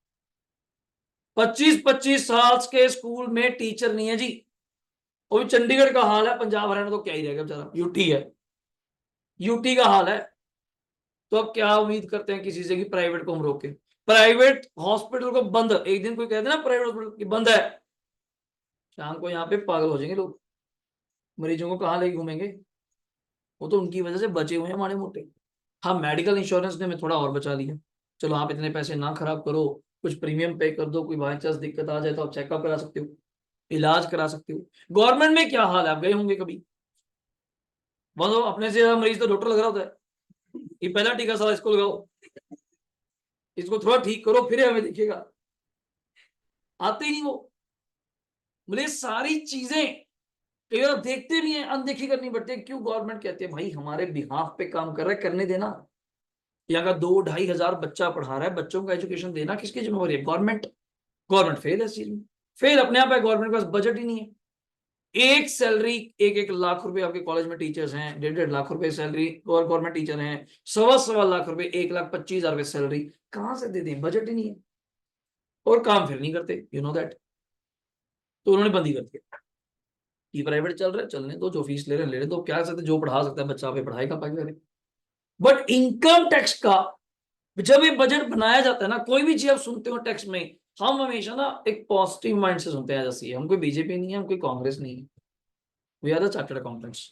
25-25 साल के स्कूल में टीचर नहीं है जी। और चंडीगढ़ का हाल है, पंजाब हरियाणा तो क्या ही रहेगा बेचारा, यूटी है, यूटी का हाल है। तो अब क्या उम्मीद करते हैं किसी से कि प्राइवेट को हम रोके। प्राइवेट हॉस्पिटल को बंद, एक दिन कोई कहते ना प्राइवेट हॉस्पिटल की बंद है, शाम को यहाँ पे पागल हो जाएंगे लोग, मरीजों को कहाँ लेके घूमेंगे। वो तो उनकी वजह से बचे हुए हैं माड़े मोटे। हाँ, मेडिकल इंश्योरेंस ने हमें थोड़ा और बचा लिया, चलो आप इतने पैसे ना खराब करो, कुछ प्रीमियम पे कर दो, कोई बाई चांस दिक्कत आ जाए तो आप चेकअप करा सकते हो, इलाज करा सकते हो। गवर्नमेंट में क्या हाल है, आप गए होंगे कभी, बोलो अपने से ज्यादा मरीज तो डॉक्टर लग रहा होता है, ये पहला टीका साला इसको लगाओ, इसको थोड़ा ठीक करो फिर हमें देखिएगा, आते ही नहीं वो। बोले सारी चीजें कई बार देखते भी हैं, अनदेखी करनी पड़ती है। क्यों, गवर्नमेंट कहती है भाई हमारे बिहाफ पे काम कर रहा है, करने देना। यहाँ का 2-2.5 हजार बच्चा पढ़ा रहा है, बच्चों का एजुकेशन देना किसकी जिम्मेवारी है, गवर्नमेंट। गवर्नमेंट फेल है इस चीज में, फेल अपने आप है, गवर्नमेंट के पास बजट ही नहीं है। एक सैलरी 1-1 लाख रुपए आपके कॉलेज में टीचर्स हैं, 1.5-1.5 लाख रुपए सैलरी, और गवर्नमेंट टीचर हैं 1.25 लाख रुपए, 1,25,000 रुपए सैलरी, कहां से दे दें, बजट ही नहीं है। और काम फिर नहीं करते, यू नो दैट। तो उन्होंने बंद ही कर दिया कि प्राइवेट चल रहा है चलने दो, जो फीस ले रहे हैं ले दो, क्या कर सकते, जो पढ़ा सकता है बच्चा पे पढ़ाई का पाई करे। बट इनकम टैक्स का जब ये बजट बनाया जाता है ना, कोई भी चीज आप सुनते हो टैक्स में, हम हमेशा ना एक पॉजिटिव माइंड से सुनते हैं, जैसे हम कोई बीजेपी नहीं है, हम कोई कांग्रेस नहीं है, we are the chartered accountants.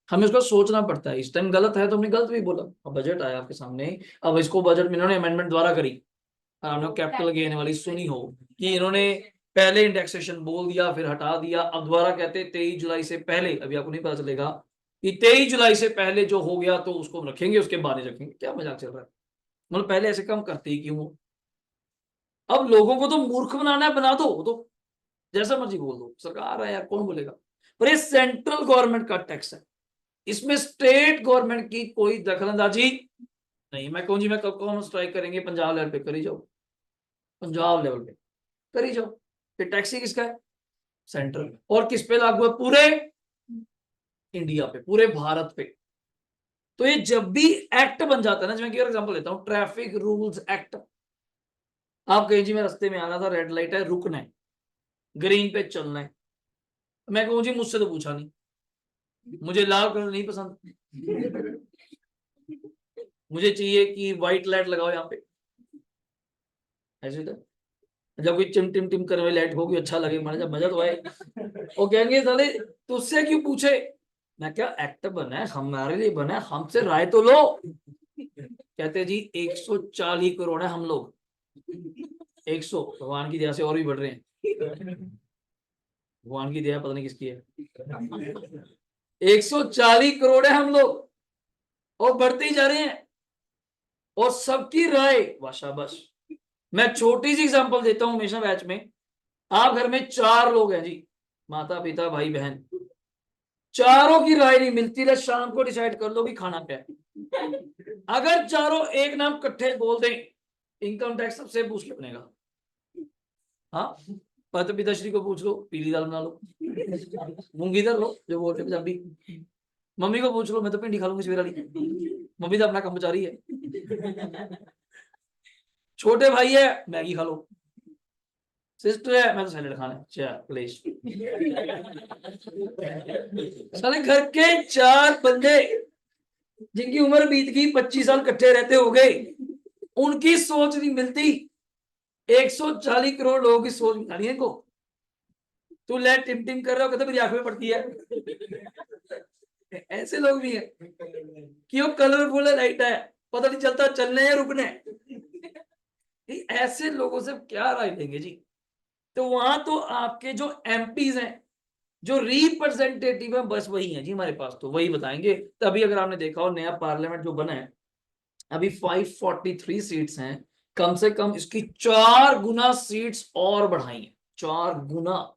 हमें उसको सोचना पड़ता है, इस टाइम गलत है तो हमने गलत भी बोला, अब बजट आया आपके सामने, अब इसको बजट में इन्होंने अमेंडमेंट द्वारा करी, हमने कैपिटल गेन वाली सुनी हो कि इन्होंने पहले इंडेक्सेशन बोल दिया फिर हटा दिया, अब दोबारा कहते 23 जुलाई से पहले, अभी आपको नहीं पता चलेगा कि 23 जुलाई से पहले जो हो गया तो उसको रखेंगे, उसके बाद नहीं रखेंगे। क्या मजाक चल रहा है, मतलब पहले ऐसे काम करते ही क्यों हो। अब लोगों को तो मूर्ख बनाना है, बना दो, तो जैसा मर्जी बोल दो, सरकार है यार, कौन बोलेगा। पर ये सेंट्रल गवर्नमेंट का टैक्स है, इसमें स्टेट गवर्नमेंट की कोई दखलंदाजी नहीं। मैं कहूँ जी मैं कौन स्ट्राइक करेंगे, पंजाब लेवल पे करी जाओ, पंजाब लेवल पे करी जाओ। ये टैक्स ही किसका है, सेंट्रल, और किस पे लागू है, पूरे इंडिया पे, पूरे भारत पे। तो ये जब भी एक्ट बन जाता है ना, मैं एग्जांपल लेता हूँ, ट्रैफिक रूल्स एक्ट, आप कहीं जी मैं रास्ते में आना था, रेड लाइट है, रुकना है, ग्रीन पे चलना है, मैं कहूँ जी मुझसे तो पूछा नहीं, मुझे लाल कलर नहीं पसंद, मुझे चाहिए कि व्हाइट लाइट लगाओ यहाँ पे, ऐसे तो जब कोई चिम टिम टिम करने वाली लाइट होगी अच्छा लगे, माना जब मजा तो आए। वो कहेंगे साले तुझसे क्यों पूछे, मैं क्या एक्ट बना है हमारे लिए, बना है, हमसे राय तो लो। कहते जी 140 करोड़ है हम लोग, 100 भगवान की दया से और भी बढ़ रहे हैं, भगवान की दया पता नहीं किसकी है, 140 करोड़ है हम लोग, और बढ़ते ही जा रहे हैं, और सबकी राय वाशाबाश। मैं छोटी सी एग्जांपल देता हूं, हमेशा बैच में आप घर में 4 लोग हैं जी, माता पिता भाई बहन, चारों की राय नहीं मिलती है, शाम को डिसाइड कर लो कि खाना क्या है। अगर चारों एक नाम इकट्ठे बोल दें, इनकम टैक्स सबसे पूछ के बनेगा। हाँ, पति पिताश्री को पूछ लो, पीली दाल बना लो, मूंगी दाल लो जो बोलते पंजाबी, मम्मी को पूछ लो, मैं तो भिंडी खा लूंगी सवेरे वाली, मम्मी तो अपना काम बचा रही है, छोटे भाई है मैगी खा लो, सिस्टर है, मैं तो सैलेड खाना है, चल प्लीज। साले घर के 4 बंदे जिनकी उम्र बीत गई, 25 साल इकट्ठे रहते हो गए, उनकी सोच नहीं मिलती। 140 करोड़ लोगों की सोच मिलानी है इनको। तू ले टिम टिम कर रहा हो, कहते मेरी आंख में पड़ती है। ऐसे लोग भी हैं कि वो कलरफुल है, लाइट है, पता नहीं चलता चलने या रुकने। ऐसे लोगों से क्या राय लेंगे जी। तो वहां तो आपके जो एमपीज हैं, जो रिप्रेजेंटेटिव है, बस वही है जी हमारे पास, तो वही बताएंगे। तभी अगर आपने देखा हो नया पार्लियामेंट जो बना है, अभी 543 सीट्स हैं, कम से कम इसकी 4 गुना सीट्स और बढ़ाई है, 4 गुना।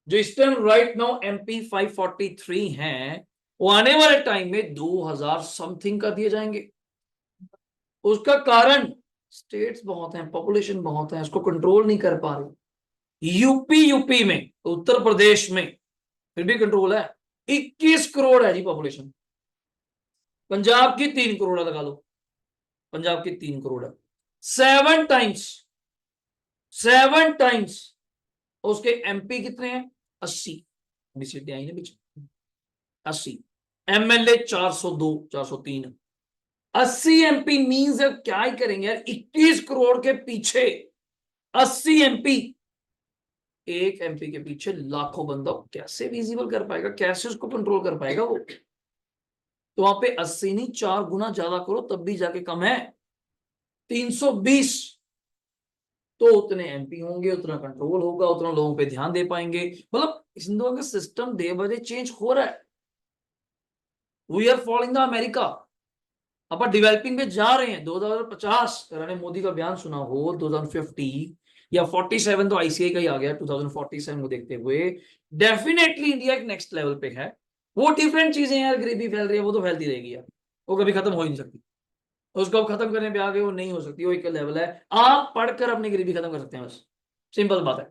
जो इस टाइम राइट नाउ एमपी 543 हैं, वो आने वाले टाइम में 2000 समथिंग का दिए जाएंगे। उसका कारण स्टेट्स बहुत हैं, पॉपुलेशन बहुत है, उसको कंट्रोल नहीं कर पा रही। यूपी में, उत्तर प्रदेश में फिर भी कंट्रोल है, 21 करोड़ है जी पॉपुलेशन। पंजाब की 3 करोड़ लगा लो, पंजाब की 3 करोड़ है। 7 टाइम्स उसके एमपी कितने हैं? 80 सीटें आई ना बीच, 80। एमएलए 402 403। 80 एमपी मीन्स क्या ही करेंगे यार, 21 करोड़ के पीछे 80 एमपी। एक एमपी के पीछे लाखों बंदा कैसे विजिबल कर पाएगा, कैसे उसको कंट्रोल कर पाएगा वो। तो वहां पे 80 नहीं, 4 गुना ज्यादा करो तब भी जाके कम है। 320, तो उतने एमपी होंगे, उतना कंट्रोल होगा, उतना लोगों पे ध्यान दे पाएंगे। मतलब हिंदुओं का system day by day change हो रहा है। We are following the America. अपन डेवलपिंग में जा रहे हैं। 2050 अगर मोदी का बयान सुना हो, 2050 या 47 तो आईसीआई का ही आ गया, 2047 को देखते हुए डेफिनेटली इंडिया एक नेक्स्ट लेवल पे है। वो डिफरेंट चीजें यार, गरीबी फैल रही है, वो तो फैलती रहेगी यार, वो कभी खत्म हो ही नहीं सकती। उसको अब खत्म करने पे आगे वो नहीं हो सकती, वो एक लेवल है। आप पढ़कर अपनी गरीबी खत्म कर सकते हैं, बस सिंपल बात है।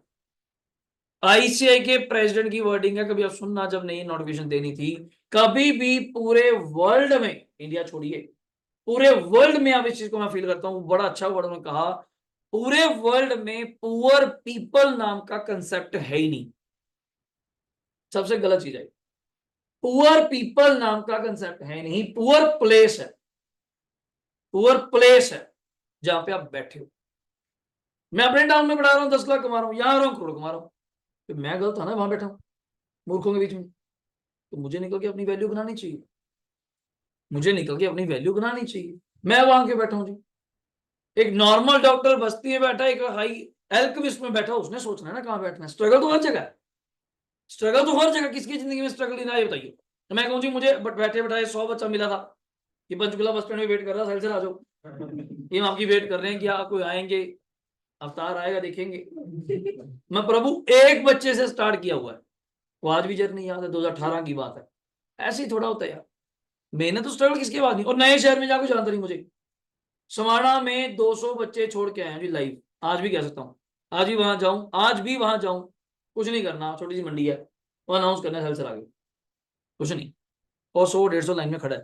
आईसीआई के प्रेसिडेंट की वर्डिंग है, कभी आप सुनना, जब नई नोटिफिकेशन देनी थी, कभी भी पूरे वर्ल्ड में, इंडिया छोड़िए, पूरे वर्ल्ड में, आप इस चीज को मैं फील करता हूं, बड़ा अच्छा वर्ड उन्होंने कहा, पूरे वर्ल्ड में पुअर पीपल नाम का कंसेप्ट है ही नहीं। सबसे गलत चीज है, पुअर पीपल नाम का कंसेप्ट है नहीं, पुअर प्लेस है, पुअर प्लेस है जहां पे आप बैठे हो। मैं अपने टाउन में पढ़ा रहा हूँ, 10 लाख कमा रहा हूँ, यहां आ रहा हूँ करोड़ कमा रहा हूँ, तो मैं गलत था ना, वहां बैठा हूँ मूर्खों के बीच में। तो मुझे निकल के अपनी वैल्यू बनानी चाहिए, मुझे निकल के अपनी वैल्यू बनानी चाहिए। मैं वहां के बैठा हूँ जी, एक नॉर्मल डॉक्टर बस्ती में बैठा, एक हाई एल्केमिस्ट में बैठा, उसने सोचना है ना कहां बैठना है। स्ट्रगल तो हर जगह है, स्ट्रगल तो हर जगह। किसकी जिंदगी में स्ट्रगल नहीं रहा है बताइए। तो मैं कहूँ जी, मुझे बैठे बैठाए 100 बच्चा मिला था कि पंचकुला बस स्टैंड में वेट कर रहा, साइड से आ जाओ, ये हम आपकी वेट कर रहे हैं कि आप कोई आएंगे, अवतार आएगा देखेंगे। मैं प्रभु एक बच्चे से स्टार्ट किया हुआ है, वो आज भी जर्नी याद है, 2018 की बात है। ऐसे ही थोड़ा होता है यार, मेहनत तो स्ट्रगल किसके बाद नहीं। और नए शहर में जाकर जानता नहीं मुझे, समाना में 200 बच्चे छोड़ के आए हैं जी लाइव, आज भी कह सकता हूँ, आज भी वहां जाऊं, आज भी वहां जाऊं, कुछ नहीं करना, छोटी सी मंडी है, वो अनाउंस करना है, सर आगे कुछ नहीं, और 100 150 लाइन में खड़ा है,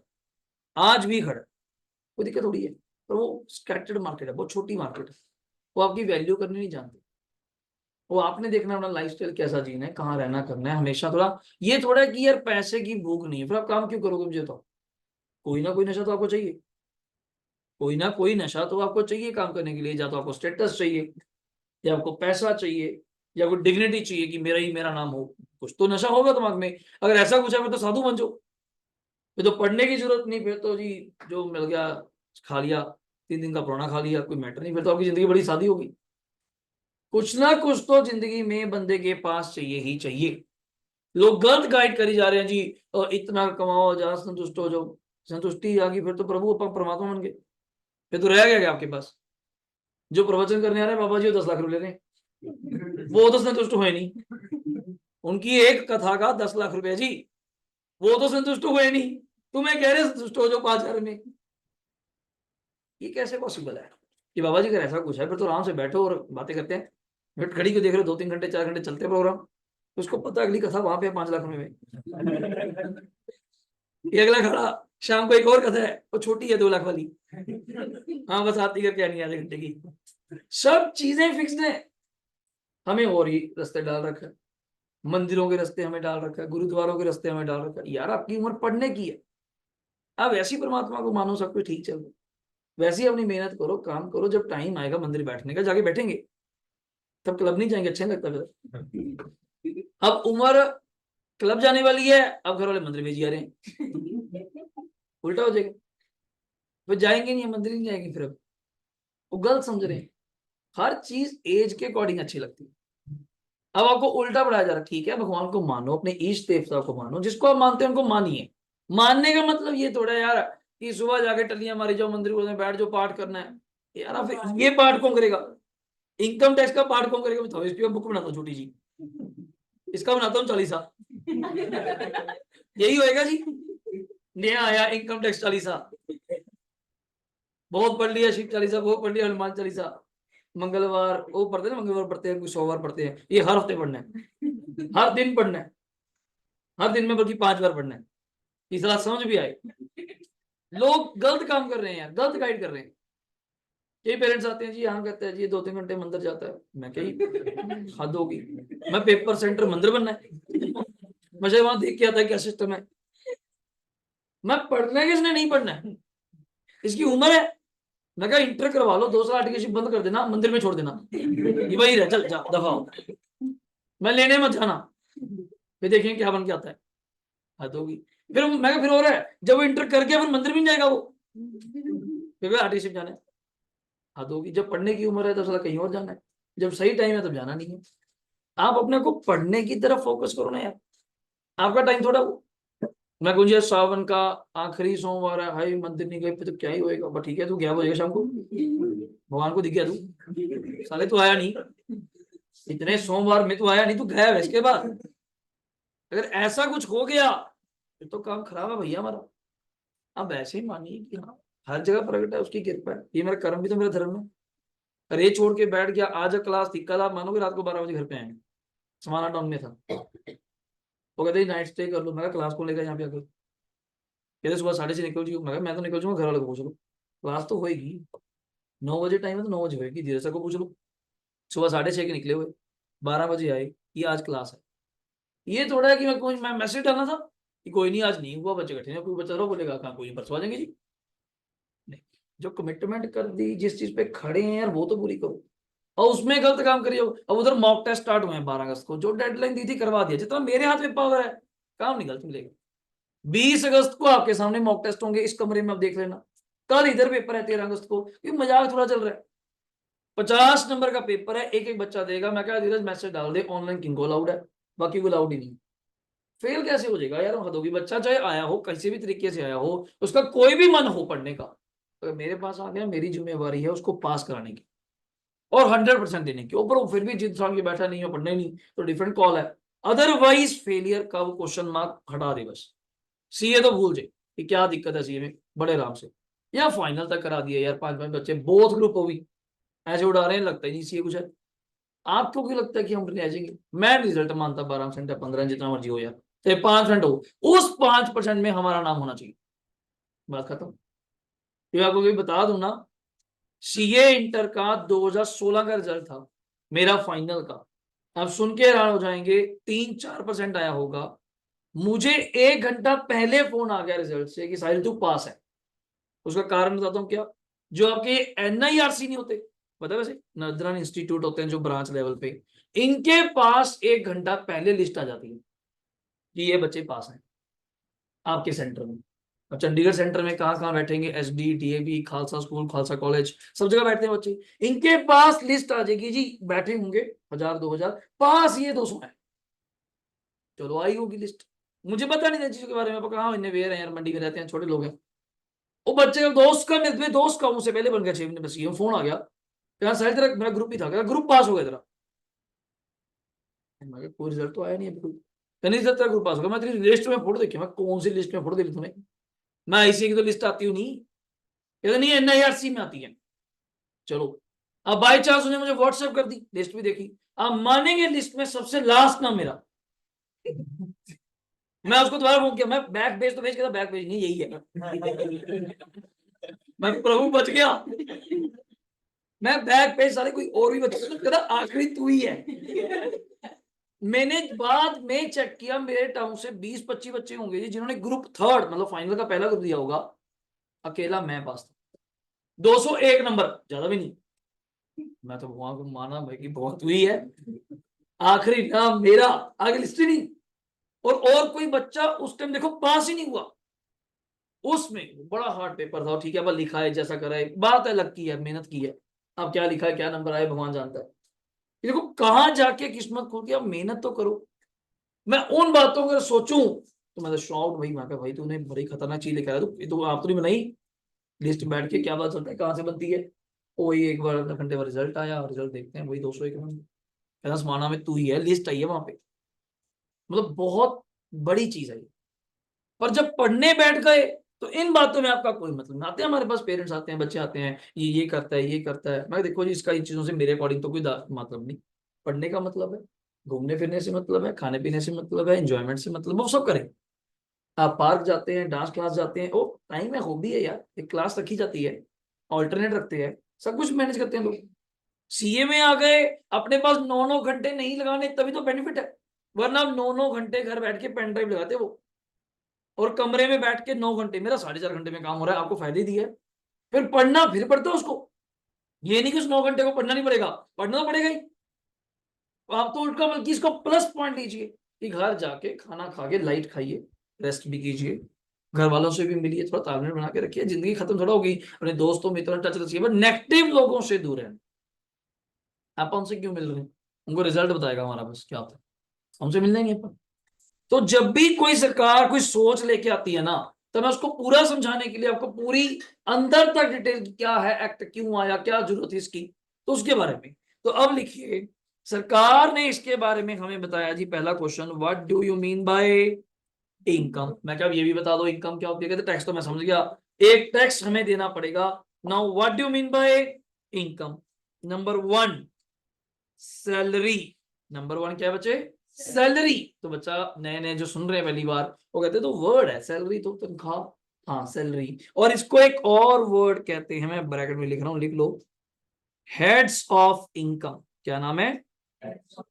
आज भी खड़ा है, कोई दिक्कत थोड़ी है। पर वो स्कैटर्ड मार्केट है, बहुत छोटी मार्केट है, वो आपकी वैल्यू करनी नहीं जानते। वो आपने देखना अपना लाइफस्टाइल कैसा जीना है, कहाँ रहना करना है, हमेशा थोड़ा ये थोड़ा कि यार पैसे की भूख नहीं है, फिर आप काम क्यों करोगे मुझे तो। कोई ना कोई नशा तो आपको चाहिए, कोई ना कोई नशा तो आपको चाहिए काम करने के लिए। या तो आपको स्टेटस चाहिए, या आपको पैसा चाहिए, या कोई डिग्निटी चाहिए कि मेरा ही मेरा नाम हो, कुछ तो नशा होगा दिमाग में। अगर ऐसा कुछ है फिर तो साधु बन जाओ, फिर तो पढ़ने की जरूरत नहीं, फिर तो जी जो मिल गया खा लिया, 3 दिन का पुराना खा लिया, कोई मैटर नहीं, फिर तो आपकी जिंदगी बड़ी सादी होगी। कुछ ना कुछ तो जिंदगी में बंदे के पास चाहिए ही चाहिए। लोग गलत गाइड करी जा रहे हैं जी, और इतना कमाओ, ज्यादा संतुष्ट हो जाओ, संतुष्टि आ गई फिर तो प्रभु अपन परमात्मा बन गए, फिर तो रह गया आपके पास। जो प्रवचन करने आ रहे हैं बाबा जी, वो 10 लाख रुपए ले रहे हैं, वो तो संतुष्ट हुए नहीं। उनकी एक कथा का 10 लाख रुपए जी, वो तो संतुष्ट हुए नहीं। तुम्हें कह रहे संतुष्ट हो जो 5,000 में। ये कैसे पॉसिबल है कि बाबा जी अगर ऐसा कुछ है, फिर तो आराम से बैठो और बातें करते हैं। फिर घड़ी को देख रहे हो, 2-3 घंटे 4 घंटे चलते प्रोग्राम, तो उसको पता अगली कथा वहां पे 5 लाख रुपए में। ये अगला खड़ा, शाम को एक और कथा है, वो छोटी है 2 लाख वाली। हाँ बस आती करके आनी, आधे घंटे की। सब चीजें फिक्स्ड है। हमें और ही रास्ते डाल रखा है, मंदिरों के रास्ते हमें डाल रखा है, गुरुद्वारों के रास्ते हमें डाल रखा है। यार आपकी उम्र पढ़ने की है, आप वैसी परमात्मा को मानो, सब कुछ ठीक चल रहा है, वैसे ही अपनी मेहनत करो, काम करो, जब टाइम आएगा मंदिर बैठने का जाके बैठेंगे, तब क्लब नहीं जाएंगे, अच्छा नहीं लगता फिर। अब उम्र क्लब जाने वाली है, अब घर वाले मंदिर भेज जा रहे हैं, उल्टा हो जाएगा, फिर जाएंगे नहीं, मंदिर नहीं जाएंगे फिर। अब वो गलत समझ रहे हैं, हर चीज एज के अकॉर्डिंग अच्छी लगती है। अब आपको उल्टा पढ़ाया जा रहा है, ठीक है भगवान को मानो, अपने इष्ट देवता को मानो, जिसको आप मानते हैं उनको मानिए। मानने का मतलब ये थोड़ा है यार कि सुबह जाके टलियां मारी जाओ, मंदिर में बैठ जाओ, पाठ करना है। यार आप ये पाठ कौन करेगा? इनकम टैक्स का पाठ कौन करेगा बताओ? इसकी बुक बनाता हूँ छोटी सी, इसका बनाता हूँ 40, यही होएगा जी। नया आया इनकम टैक्स 40, बहुत पढ़ लिया शिव 40, बहुत पढ़ लिया हनुमान 40, मंगलवार वो पढ़ते हैं, मंगलवार पढ़ते हैं, कुछ 100 बार पढ़ते हैं, ये हर हफ्ते पढ़ना है, हर दिन पढ़ना है, हर दिन में बल्कि 5 बार पढ़ना है, तीसरा समझ भी आए। लोग गलत काम कर रहे हैं यार, गलत गाइड कर रहे हैं। कई पेरेंट्स आते हैं जी, यहाँ कहते हैं जी 2-3 घंटे मंदिर जाता है, मैं कही हद होगी, मैं पेपर सेंटर मंदिर बनना है, मुझे वहां देख के आता है क्या सिस्टम है। मैं पढ़ना है किसने नहीं पढ़ना है, इसकी उम्र है। मैं कहा इंटर करवा लो, 2 साल आर्टिकलशिप बंद कर देना, मंदिर में छोड़ देना, ये वही रह, चल जा दफा हो, मैं लेने मत जाना, फिर देखेंगे क्या बन के आता है, हद होगी। फिर मैं कहा फिर हो रहा है, जब वो इंटर कर गया फिर मंदिर भी नहीं जाएगा वो, फिर आर्टिकलशिप जाना है, हद होगी। जब पढ़ने की उम्र है तो साला कहीं और जाना है, जब सही टाइम है तब जाना नहीं है। आप अपने को पढ़ने की तरफ फोकस करो ना यार, आपका टाइम थोड़ा वो। मैं कहूँ यार सावन का आखिरी सोमवार है, भाई मंदिर नहीं गए फिर तो क्या ही होएगा, बट ठीक है तू गया हो जाएगा शाम को, भगवान को दिख गया तू, साले तू आया नहीं, इतने सोमवार में तू आया नहीं, तू गया है इसके बाद। अगर ऐसा कुछ हो गया फिर तो काम खराब है भैया हमारा। आप ऐसे ही मानिए कि हाँ हर जगह प्रकट है उसकी कृपा है, ये मेरा कर्म भी तो मेरा धर्म है। अरे ये छोड़ के बैठ गया, आज क्लास थी, कल आप मानोगे रात को 12 बजे घर पे आएंगे, समाना टाउन में था, वो कहते नाइट स्टे कर लो, मैं क्लास को लेकर यहाँ पे आकर, कहते सुबह 6:30 निकल जियो, मैं तो निकल जाऊंगा, घर वाले को पूछ लो, क्लास तो होएगी 9 बजे, टाइम है तो 9 बजे होएगी, धीरे से को पूछ लो। सुबह 6:30 के निकले हुए, 12 बजे आए, ये आज क्लास है। ये थोड़ा है कि मैं मैसेज डालना था कि कोई नहीं आज नहीं हुआ, बच्चे इकट्ठे नहीं, कोई बच्चा रहो बोलेगा कहाँ, कोई नहीं परसों आ जाएंगे जी। नहीं, जो कमिटमेंट कर दी, जिस चीज पे खड़े हैं यार वो तो पूरी करो, और उसमें गलत काम करिए। अब उधर मॉक टेस्ट स्टार्ट हुए हैं 12 अगस्त को, जो डेडलाइन दी थी करवा दिया, जितना मेरे हाथ में पावर है काम नहीं गलत मिलेगा। 20 अगस्त को आपके सामने मॉक टेस्ट होंगे इस कमरे में, आप देख लेना। कल इधर पेपर है 13 अगस्त को, ये मजाक थोड़ा चल रहा है। 50 नंबर का पेपर है, एक एक बच्चा देगा। मैं क्या धीरज मैसेज डाल दे ऑनलाइन किंग को अलाउड है, बाकी को अलाउड ही नहीं। फेल कैसे हो जाएगा यार, हद होगी। बच्चा चाहे आया हो किसी भी तरीके से आया हो, उसका कोई भी मन हो पढ़ने का, अगर मेरे पास आ गया मेरी जिम्मेवारी है उसको पास कराने की और 100% देने की। ऊपर वो फिर भी जिद ठान के बैठा नहीं हो, पढ़ना ही नहीं, तो डिफरेंट कॉल है। अदरवाइज फेलियर का वो क्वेश्चन मार्क हटा दे बस। सीए तो भूल जाए कि क्या दिक्कत है सीए में, बड़े आराम से, या फाइनल तक करा दिया यार, 5-5 बच्चे बोथ ग्रुप हो भी ऐसे उड़ा रहे हैं, लगता ही नहीं सीए कुछ है। आपको क्यों लगता है कि हम रह जाएंगे? मैं रिजल्ट मानता 12% या 15, जितना मर्जी हो यार, चाहे 5% हो, उस 5% में हमारा नाम होना चाहिए, बात खत्म। ये आपको भी बता दूं ना, सीए इंटर का 2016 का रिजल्ट था, मेरा फाइनल का। आप सुन के हैरान हो जाएंगे, 3-4% आया होगा। मुझे 1 घंटा पहले फोन आ गया रिजल्ट से कि साहिल तू पास है। उसका कारण बताता हूँ क्या। जो आपके एनआईआरसी नहीं होते, पता है वैसे नर्दरन इंस्टीट्यूट होते हैं जो ब्रांच लेवल पे, इनके पास 1 घंटा पहले लिस्ट आ जाती है कि ये बच्चे पास हैं आपके सेंटर में। अब चंडीगढ़ सेंटर में कहाँ कहाँ बैठेंगे, SD, DAV, Khalsa school, Khalsa college, सब जगह बैठते हैं बच्चे। इनके पास लिस्ट आ जाएगी जी, बैठे होंगे 1000-2000, पास ये 200 है। चलो आई होगी लिस्ट, मुझे पता नहीं था चीजों के बारे में, कहा इन्हें वेयर है यार, मंडी में रहते हैं, छोटे लोग हैं। वो बच्चे का दोस्त का, मेरे दोस्त का मुझसे पहले बन गया 6 महीने बस, ये फोन आ गया यार साहिल तेरा, मेरा ग्रुप ही था, ग्रुप पास हो गया तेरा। मैं कोई रिजल्ट तो आया नहीं अभी, कोई नहीं रिजल्ट, तेरा ग्रुप पास हो गया। मैं तेरी लिस्ट में फोटो देखी, मैं कौन सी लिस्ट में फोटो देखी तुम्हें? मैं आईसीए की तो लिस्ट आती हूँ नहीं, ये तो नहीं एनआईआरसी में आती है। चलो, अब बाई चांस उन्हें मुझे व्हाट्सएप कर दी, लिस्ट भी देखी। आप मानेंगे लिस्ट में सबसे लास्ट नाम मेरा। मैं उसको दोबारा फोन किया, मैं बैक भेज तो भेज के, बैक भेज नहीं यही है। मैं प्रभु बच गया, मैं बैक पे सारे कोई और भी बच्चा कहता आखिरी तू ही है। मैंने बाद में चेक किया, मेरे टाउन से 20-25 बच्चे होंगे जी जिन्होंने ग्रुप थर्ड मतलब फाइनल का पहला ग्रुप दिया होगा, अकेला मैं पास था 201 नंबर, ज्यादा भी नहीं। मैं तो वहां को माना भाई कि बहुत हुई है, आखिरी नाम मेरा, आगे लिस्ट ही नहीं। और कोई बच्चा उस टाइम देखो पास ही नहीं हुआ, उसमें बड़ा हार्ड पेपर था। ठीक है, अब लिखा है जैसा करा है, बात अलग की है, मेहनत की है। अब क्या लिखा है क्या नंबर आए भगवान जानता है। ये देखो कहां जाके किस्मत खुल गया, मेहनत तो करो। मैं उन बातों को सोचूं तो मैं तो शॉक्ड भाई, मैं कहा भाई तूने बड़ी खतरनाक चीज लेकर आया, तो आप तो नहीं बनाई लिस्ट बैठ के, क्या बात चलता है कहाँ से बनती है। वही एक बार आधा घंटे बाद रिजल्ट आया, और रिजल्ट देखते हैं वही 201 नंबर, कहना समाना में तू ही है, लिस्ट आई है वहां पे। मतलब बहुत बड़ी चीज है ये। पर जब पढ़ने बैठ गए तो इन बातों में आपका कोई मतलब नहीं। आते हैं हमारे पास पेरेंट्स आते हैं, बच्चे आते हैं, ये करता है ये करता है, मैं देखो जी इसका इन चीजों से मेरे अकॉर्डिंग तो कोई मतलब नहीं। पढ़ने का मतलब है, घूमने फिरने से मतलब है, खाने पीने से मतलब है, एंजॉयमेंट से मतलब, वो सब करें। आप पार्क जाते हैं, डांस क्लास जाते हैं, ओ टाइम है, हॉबी है यार, एक क्लास रखी जाती है, ऑल्टरनेट रखते हैं, सब कुछ मैनेज करते हैं लोग। सीए में आ गए, अपने पास 9-9 घंटे नहीं लगाने तभी तो बेनिफिट है, वरना आप 9-9 घंटे घर बैठ के पेन ड्राइव लगाते वो, और कमरे में बैठ के 9 घंटे, मेरा 4.5 घंटे में काम हो रहा है, आपको फायदे दिया है। फिर पढ़ना, फिर पढ़ते हो उसको, ये नहीं कि उस 9 घंटे को पढ़ना नहीं पड़ेगा, पढ़ना तो पड़ेगा ही। आप तो उल्टा बल्कि इसको प्लस पॉइंट लीजिए कि घर जाके खाना खा के लाइट खाइए, रेस्ट भी कीजिए, घर वालों से भी मिलिए, थोड़ा तालमेल बना के रखिए। जिंदगी खत्म थोड़ा होगी अपने दोस्तों मित्रों टच रखिए, बट नेगेटिव लोगों से दूर है। आप उनसे क्यों मिल रहे हैं, उनको रिजल्ट बताएगा हमारा, बस क्या होता है, हमसे मिलना ही नहीं अपन। तो जब भी कोई सरकार कोई सोच लेके आती है ना, तो मैं उसको पूरा समझाने के लिए आपको पूरी अंदर तक डिटेल, क्या है एक्ट क्यों आया, क्या जरूरत है इसकी, तो उसके बारे में। तो अब लिखिए, सरकार ने इसके बारे में हमें बताया जी। पहला question, what do you mean by income. मैं क्या ये भी बता दो इनकम क्या होती है, टैक्स तो मैं समझ गया, एक टैक्स हमें देना पड़ेगा। Now what do you mean by income. Number 1 salary. Number 1 क्या है बच्चे, सैलरी। तो बच्चा नए नए जो सुन रहे हैं पहली बार, वो कहते हैं तो वर्ड है सैलरी, तो तनख्वाह, हाँ सैलरी। और इसको एक और वर्ड कहते हैं, मैं ब्रैकेट में लिख रहा हूं, लिख लो, हेड्स ऑफ इनकम। क्या नाम है,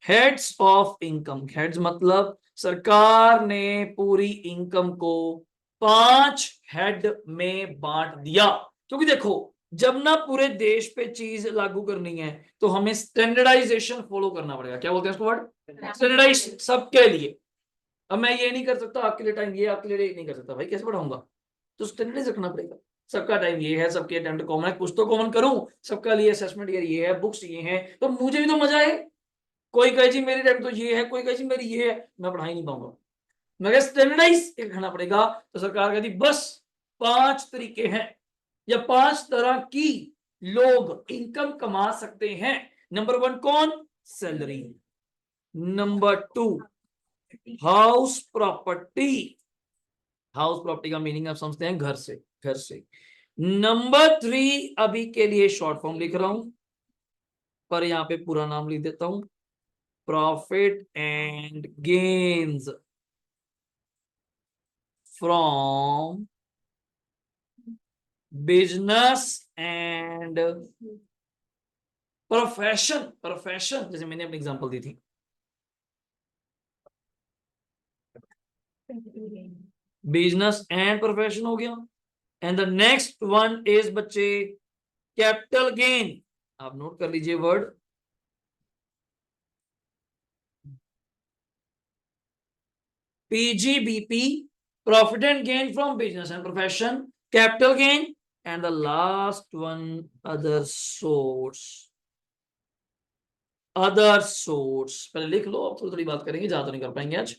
हेड्स ऑफ इनकम। हेड्स मतलब सरकार ने पूरी इनकम को 5 हेड में बांट दिया। क्योंकि देखो जब ना पूरे देश पे चीज लागू करनी है तो हमें स्टैंडर्डाइजेशन फॉलो करना पड़ेगा। क्या बोलते हैं इसको वर्ड, स्टैंडर्डाइज सबके लिए। अब मैं ये नहीं कर सकता आपके लिए टाइम ये, आपके लिए नहीं कर सकता भाई, कैसे पढ़ाऊंगा। तो स्टैंडर्डाइज रखना पड़ेगा, सबका टाइम ये है, सबके अटेम्प्ट कॉमन है, कुछ तो कॉमन करूं, सबका लिए असेसमेंट ये है, बुक्स ये है, तो मुझे भी तो मजा है। कोई कहे जी मेरी टाइम तो ये है, कोई कहे जी मेरी ये है, मैं पढ़ा ही नहीं पाऊंगा। मगर स्टैंडर्डाइज रखना पड़ेगा। तो सरकार कहती बस 5 तरीके हैं या 5 तरह की लोग इनकम कमा सकते हैं। नंबर 1 कौन, salary. Number 2 house property. House property का मीनिंग आप समझते हैं, घर से, घर से। नंबर 3 अभी के लिए शॉर्ट फॉर्म लिख रहा हूं, पर यहां पे पूरा नाम लिख देता हूं, profit and gains from business and profession. Profession जैसे मैंने अपनी एग्जांपल दी थी, बिजनेस एंड प्रोफेशन हो गया। And the next one is बच्चे कैपिटल गेन। आप नोट कर लीजिए word, PGBP, profit and gain from business and profession, capital gain, and the last one other source. Other source पहले लिख लो, अब थोड़ी थोड़ी बात करेंगे, ज्यादा नहीं कर पाएंगे आज।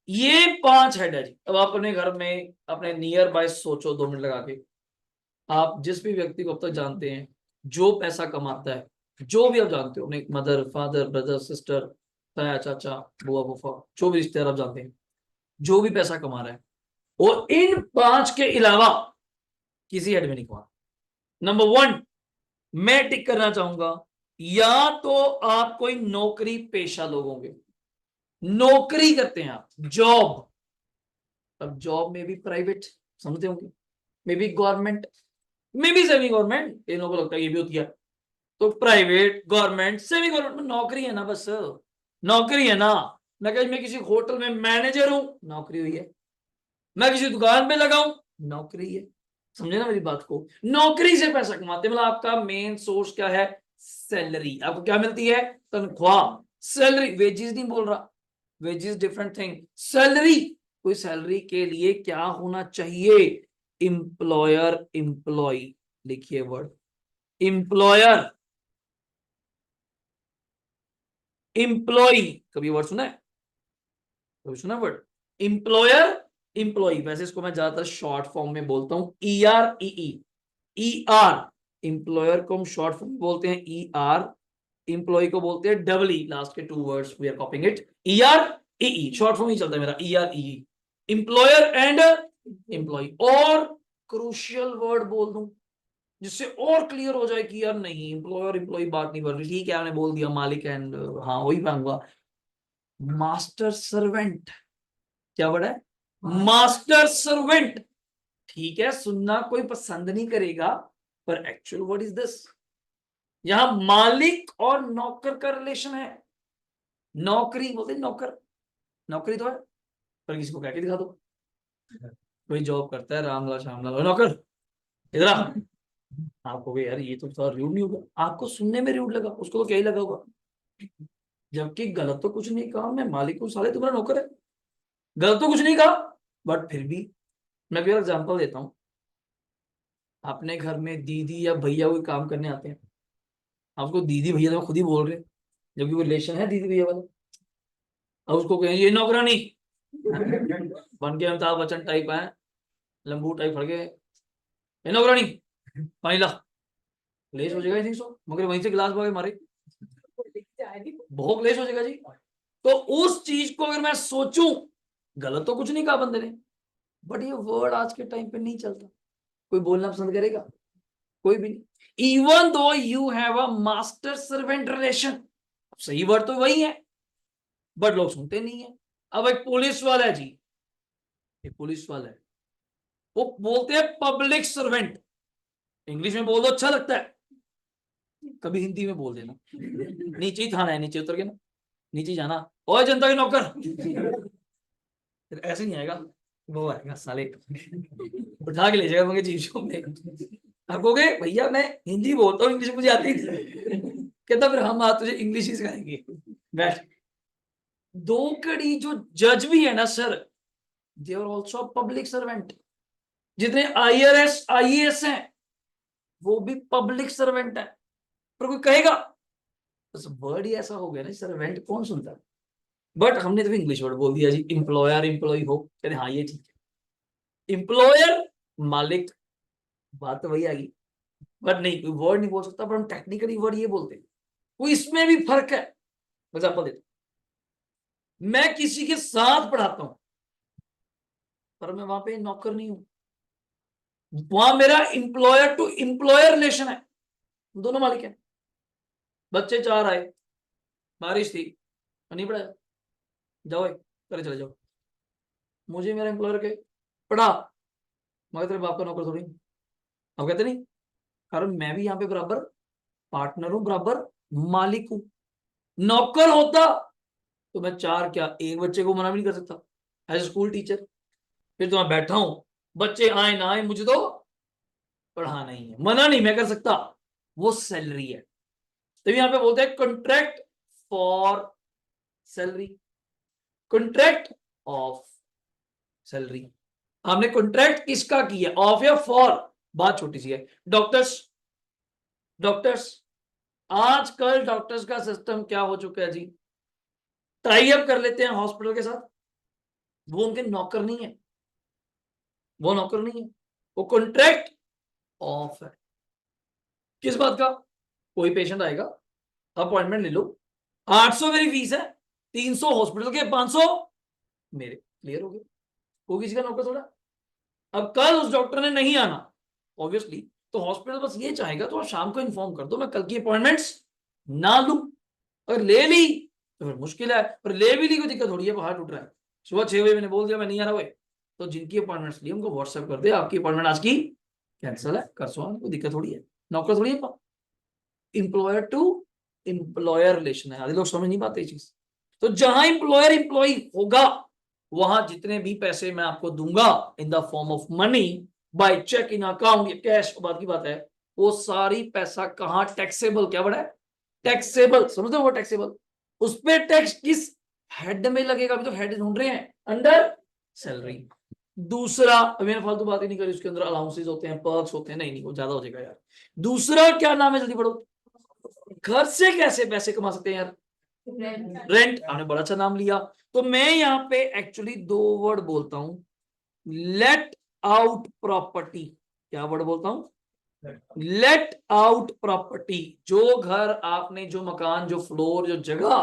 ये 5 हेड है जी। अब आप अपने घर में अपने नियर बाय सोचो 2 मिनट लगा के, आप जिस भी व्यक्ति को अब तक जानते हैं जो पैसा कमाता है, जो भी आप जानते हो, अपने मदर फादर ब्रदर सिस्टर, ताया चाचा बुआ फूफा, जो भी रिश्तेदार आप जानते हैं जो भी पैसा कमा रहा है, वो इन 5 के अलावा किसी हेड में नहीं कमा। नंबर 1 मैं टिक करना चाहूंगा, या तो आप कोई नौकरी पेशा लोग होंगे, नौकरी करते हैं आप, जॉब। अब जॉब में भी प्राइवेट समझते होंगे, maybe government, maybe semi government, इन लोगों को लगता है ये भी होती है। तो प्राइवेट, गवर्नमेंट, सेमी गवर्नमेंट में नौकरी है ना, बस नौकरी है ना। मैं किसी होटल में मैनेजर हूं, नौकरी हुई है। मैं किसी दुकान पे लगा हूं, नौकरी है। समझे ना मेरी बात को? नौकरी से पैसा कमाते, मतलब आपका मेन सोर्स क्या है? सैलरी। आपको क्या मिलती है? तनख्वाह, सैलरी। वेजेस नहीं बोल रहा, वेजेस डिफरेंट थिंग। सैलरी, कोई सैलरी के लिए क्या होना चाहिए? एम्प्लॉयर, एम्प्लॉय, लिखिए वर्ड एम्प्लॉयर, एम्प्लॉय। कभी वर्ड सुना है? कभी सुना वर्ड एम्प्लॉयर, एम्प्लॉय? वैसे इसको मैं ज्यादातर शॉर्ट फॉर्म में बोलता हूं, ई आर ई ई, ई आर। एम्प्लॉयर को हम शॉर्ट फॉर्म में बोलते हैं ई आर, एम्प्लॉय को बोलते हैं डबल ई। लास्ट के two words we are copying it, E R E E, short form ही चलता है मेरा, E R E. Employer and employee. और क्रूशियल वर्ड बोल दूं जिससे और क्लियर हो जाए कि यार नहीं, एम्प्लॉयर एम्प्लॉय बात नहीं बन रही, ठीक है, मैंने बोल दिया मालिक एंड, हाँ वही पाऊंगा। मास्टर सर्वेंट, क्या वर्ड है? Master servant. ठीक है, सुनना कोई पसंद नहीं करेगा, पर एक्चुअल वर्ड इज दिस। यहां मालिक और नौकर का रिलेशन है। नौकरी बोलते नौकर, नौकरी तो है, पर किसी को कह के दिखा दो, कोई जॉब करता है रामलाल श्यामलाल, नौकर इधर आ। आपको भी यार ये तो थोड़ा रूड नहीं होगा? आपको सुनने में रूड लगा, उसको तो क्या ही लगा होगा। जबकि गलत तो कुछ नहीं कहा, मैं मालिक हूँ, साले तुम्हारा नौकर है, गलत तो कुछ नहीं कहा। बट फिर भी मैं भी एग्जांपल देता हूँ। अपने घर में दीदी या भैया कोई काम करने आते हैं, आप उसको दीदी भैया तो खुद ही बोल रहे हैं, जबकि वो रिलेशन है दीदी भैया वाला। अब उसको कहें ये नौकरानी, बन के अमिताभ बच्चन टाइप है, लंबू टाइप फड़ के, ये नौकरानी पानी ला, लेस हो जाएगा, नहीं सो मगर वहीं से गिलास भागे मारे, बहुत लेस हो जाएगा जी। तो उस चीज को अगर मैं सोचूं, गलत तो कुछ नहीं कहा बंदे ने, बट ये वर्ड आज के टाइम पे नहीं चलता। कोई बोलना पसंद करेगा? कोई भी नहीं। Even though you have a master servant relation, सही वर्ड तो वही है, बट लोग सुनते नहीं है। अब एक पुलिस वाला है जी, एक पुलिस वाला है, वो बोलते हैं पब्लिक सर्वेंट। इंग्लिश में बोल दो, अच्छा लगता है, कभी हिंदी में बोल देना, नीचे ही थाना है, नीचे उतर के ना, नीचे ही जाना, ओए जनता के नौकर। फिर ऐसे नहीं आएगा, वो आएगा साले, उठा के ले जाएगा मुझे चीज को में। आप कहोगे भैया मैं हिंदी बोलता हूँ, इंग्लिश मुझे आती नहीं। कहता फिर हम आज तुझे इंग्लिश ही सिखाएंगे, बैठ। दो कड़ी जो जज भी है ना sir, they are also public servant. जितने IRS IAS हैं, वो भी पब्लिक सर्वेंट है। पर कोई कहेगा, बस वर्ड ही ऐसा हो गया ना, सर्वेंट कौन सुनता है। बट हमने तो इंग्लिश वर्ड बोल दिया जी, एम्प्लॉयर एम्प्लॉय हो, कहते हाँ ये ठीक है, एम्प्लॉयर मालिक, बात तो वही आ गई। बट नहीं, कोई वर्ड नहीं बोल सकता, पर हम टेक्निकली वर्ड ये बोलते हैं। कोई इसमें भी फर्क है। एग्जाम्पल देता हूं, मैं किसी के साथ पढ़ाता हूं, पर मैं वहां पे नौकर नहीं हूं, वहां मेरा एम्प्लॉयर टू एम्प्लॉयर रिलेशन है, दोनों मालिक हैं। बच्चे चार आए, बारिश थी, नहीं पढ़ाया, जाओ करे चले जाओ। मुझे मेरा एम्प्लॉयर के पढ़ा, मगर तेरे बाप का नौकर थोड़ी। अब कहते नहीं, कारण मैं भी यहाँ पे बराबर पार्टनर हूं, बराबर मालिक हूं। नौकर होता तो मैं चार क्या एक बच्चे को मना भी नहीं कर सकता एज स्कूल टीचर। फिर तो मैं बैठा हूं, बच्चे आए ना आए मुझे तो पढ़ाना ही है, मना नहीं मैं कर सकता, वो सैलरी है। तो यहाँ पे बोलते हैं contract for salary, contract of salary. हमने कॉन्ट्रैक्ट किसका किया, ऑफ या फॉर? बात छोटी सी है। डॉक्टर्स, डॉक्टर्स, आजकल डॉक्टर्स का सिस्टम क्या हो चुका है जी, टाई अप कर लेते हैं हॉस्पिटल के साथ, वो उनके नौकर नहीं है, वो नौकर नहीं है, वो कॉन्ट्रैक्ट ऑफ है। किस बात का? कोई पेशेंट आएगा, अपॉइंटमेंट ले लो, 800 मेरी फीस है, 300 हॉस्पिटल के, 500 मेरे, क्लियर हो गया। वो किसी का नौकर थोड़ा। अब कल उस डॉक्टर ने नहीं आना, ऑब्वियसली, तो हॉस्पिटल बस ये चाहेगा तो आप शाम को इन्फॉर्म कर दो, मैं कल की अपॉइंटमेंट्स ना लूं। अगर ले ली तो फिर मुश्किल है, पर ले भी ली कोई दिक्कत थोड़ी है, बाहर टूट रहा है, सुबह 6 बजे मैंने बोल दिया मैं नहीं आ रहा हुए, तो जिनकी अपॉइंटमेंट्स ली उनको व्हाट्सएप कर दे, आपकी अपॉइंटमेंट आज की कैंसिल है, कर सो, कोई दिक्कत थोड़ी है, नौकर थोड़ी है। एम्प्लॉयर टू एम्प्लॉयर रिलेशन है, आधे लोग समझ नहीं पाते ये चीज। तो जहां एम्प्लॉयर एम्प्लॉय होगा वहां जितने भी पैसे मैं आपको दूंगा in the form of money by cheque in account या कैश, बाद की बात है, वो सारी पैसा कहां टैक्सेबल, क्या बड़ा है टैक्सेबल, समझते हो वो टैक्सेबल, उस पे टैक्स किस हेड में लगेगा, अभी तो हेड ढूंढ रहे हैं, अंडर सैलरी। दूसरा, अभी मैंने फालतू बात ही नहीं करी, उसके अंदर अलाउंसेस होते हैं, पर्क्स होते हैं, नहीं नहीं वो ज्यादा हो जाएगा यार। दूसरा क्या नाम है, जल्दी पढ़ो, घर से कैसे पैसे कमा सकते हैं यार, रेंट, आपने बड़ा अच्छा नाम लिया। तो मैं यहाँ पे एक्चुअली दो वर्ड बोलता हूं, लेट आउट प्रॉपर्टी, क्या वर्ड बोलता हूं, लेट आउट प्रॉपर्टी। जो घर आपने, जो मकान, जो फ्लोर, जो जगह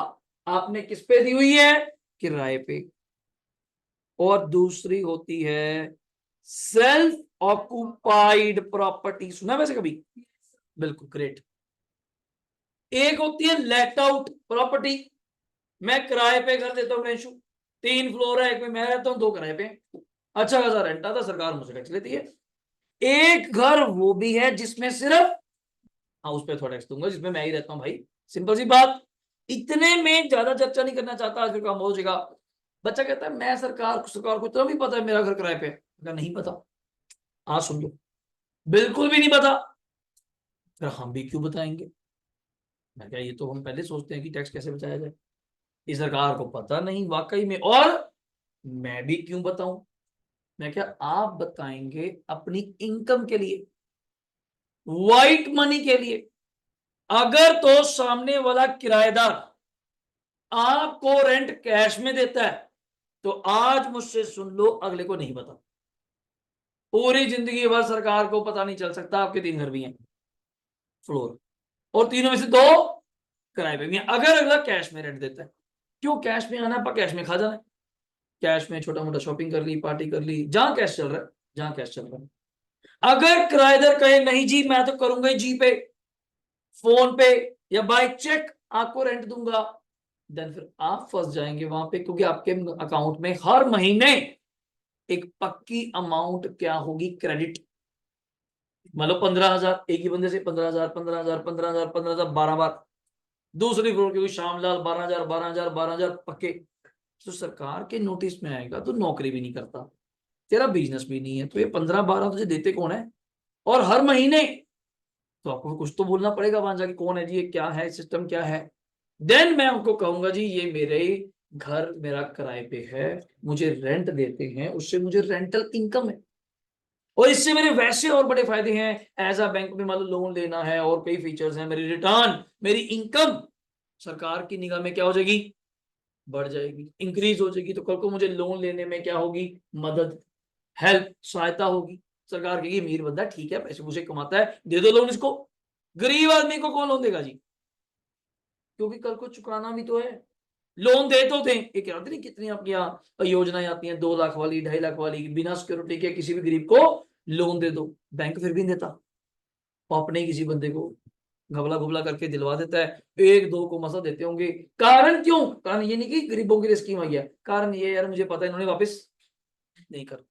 आपने किस पे दी हुई है, किराए पे। और दूसरी होती है सेल्फ ऑक्यूपाइड प्रॉपर्टी, सुना वैसे कभी, बिल्कुल ग्रेट। एक होती है लेट आउट प्रॉपर्टी, मैं किराए पे घर देता हूँ रेंशु, 3 फ्लोर है, एक में मैं रहता हूँ, 2 किराए पे, अच्छा खासा रेंट आता, सरकार मुझसे टैक्स लेती है। एक घर वो भी है जिसमें सिर्फ, हाँ उस पर थोड़ा टैक्स दूंगा, जिसमें मैं ही रहता हूँ भाई, सिंपल सी बात। इतने में ज्यादा चर्चा नहीं करना चाहता, आज फिर काम हो जाएगा। बच्चा कहता है मैं सरकार को इतना भी पता है मेरा घर किराए पे, अगर नहीं पता आज सुन लो, बिल्कुल भी नहीं पता, फिर हम भी क्यों बताएंगे। मैं क्या, ये तो हम पहले सोचते हैं कि टैक्स कैसे बचाया जाए, इस सरकार को पता नहीं वाकई में, और मैं भी क्यों बताऊं। मैं क्या, आप बताएंगे अपनी इनकम के लिए, व्हाइट मनी के लिए। अगर तो सामने वाला किराएदार आपको रेंट कैश में देता है तो आज मुझसे सुन लो, अगले को नहीं पता, पूरी जिंदगी भर सरकार को पता नहीं चल सकता आपके 3 घर भी हैं, फ्लोर, और तीनों में से 2 किराए पे भी हैं, अगर अगला कैश में रेंट देता है। क्यों कैश में आना है, पर कैश में खा जाना है, कैश में छोटा मोटा शॉपिंग कर ली, पार्टी कर ली, जहां कैश चल रहा है, जहां कैश चल रहा है। अगर किराएदार कहे नहीं जी मैं तो करूंगा ही जी पे, फोन पे या बाय चेक आपको रेंट दूंगा, देन फिर आप फंस जाएंगे वहां पे, क्योंकि आपके अकाउंट में हर महीने एक पक्की अमाउंट क्या होगी, क्रेडिट। मतलब 15,000 एक ही बंदे से, 15,000 15,000 15,000 15,000 12 बार, दूसरी फ्लोर के कोई श्यामलाल 12,000 12,000 12,000 पक्के। तो सरकार के नोटिस में आएगा तो नौकरी भी नहीं करता, तेरा बिजनेस भी नहीं है, तो ये 15-12 तुझे देते कौन है, और हर महीने, तो आपको कुछ तो बोलना पड़ेगा वहां जाके, कौन है जी, ये क्या है, सिस्टम क्या है। देन मैं उनको कहूंगा जी ये मेरे घर, मेरा किराए पे है, मुझे रेंट देते हैं, उससे मुझे रेंटल इनकम है, और इससे मेरे वैसे और बड़े फायदे हैं, एज अ बैंक में मान लो लोन लेना है, और कई फीचर्स हैं, मेरी रिटर्न, मेरी इनकम सरकार की निगाह में क्या हो जाएगी, बढ़ जाएगी, इंक्रीज हो जाएगी। तो कल को मुझे लोन लेने में क्या होगी, मदद, हेल्प, सहायता होगी। सरकार कहेगी अमीर बंदा ठीक है, पैसे पूसे कमाता है, दे दो लोन इसको। गरीब आदमी को कौन लोन देगा जी, क्योंकि कल को चुकाना भी तो है। लोन दे तो दें, ये कह रहे नहीं कितनी आपके यहाँ योजनाएं आती हैं, 2 लाख वाली, 2.5 लाख वाली, बिना सिक्योरिटी के किसी भी गरीब को लोन दे दो, बैंक फिर भी नहीं देता, वो अपने ही किसी बंदे को घबला घुबला करके दिलवा देता है, 1-2 को मसा देते होंगे। कारण क्यों, कारण ये नहीं कि गरीबों के लिए स्कीम आई है, कारण ये यार मुझे पता है इन्होंने वापस नहीं कर,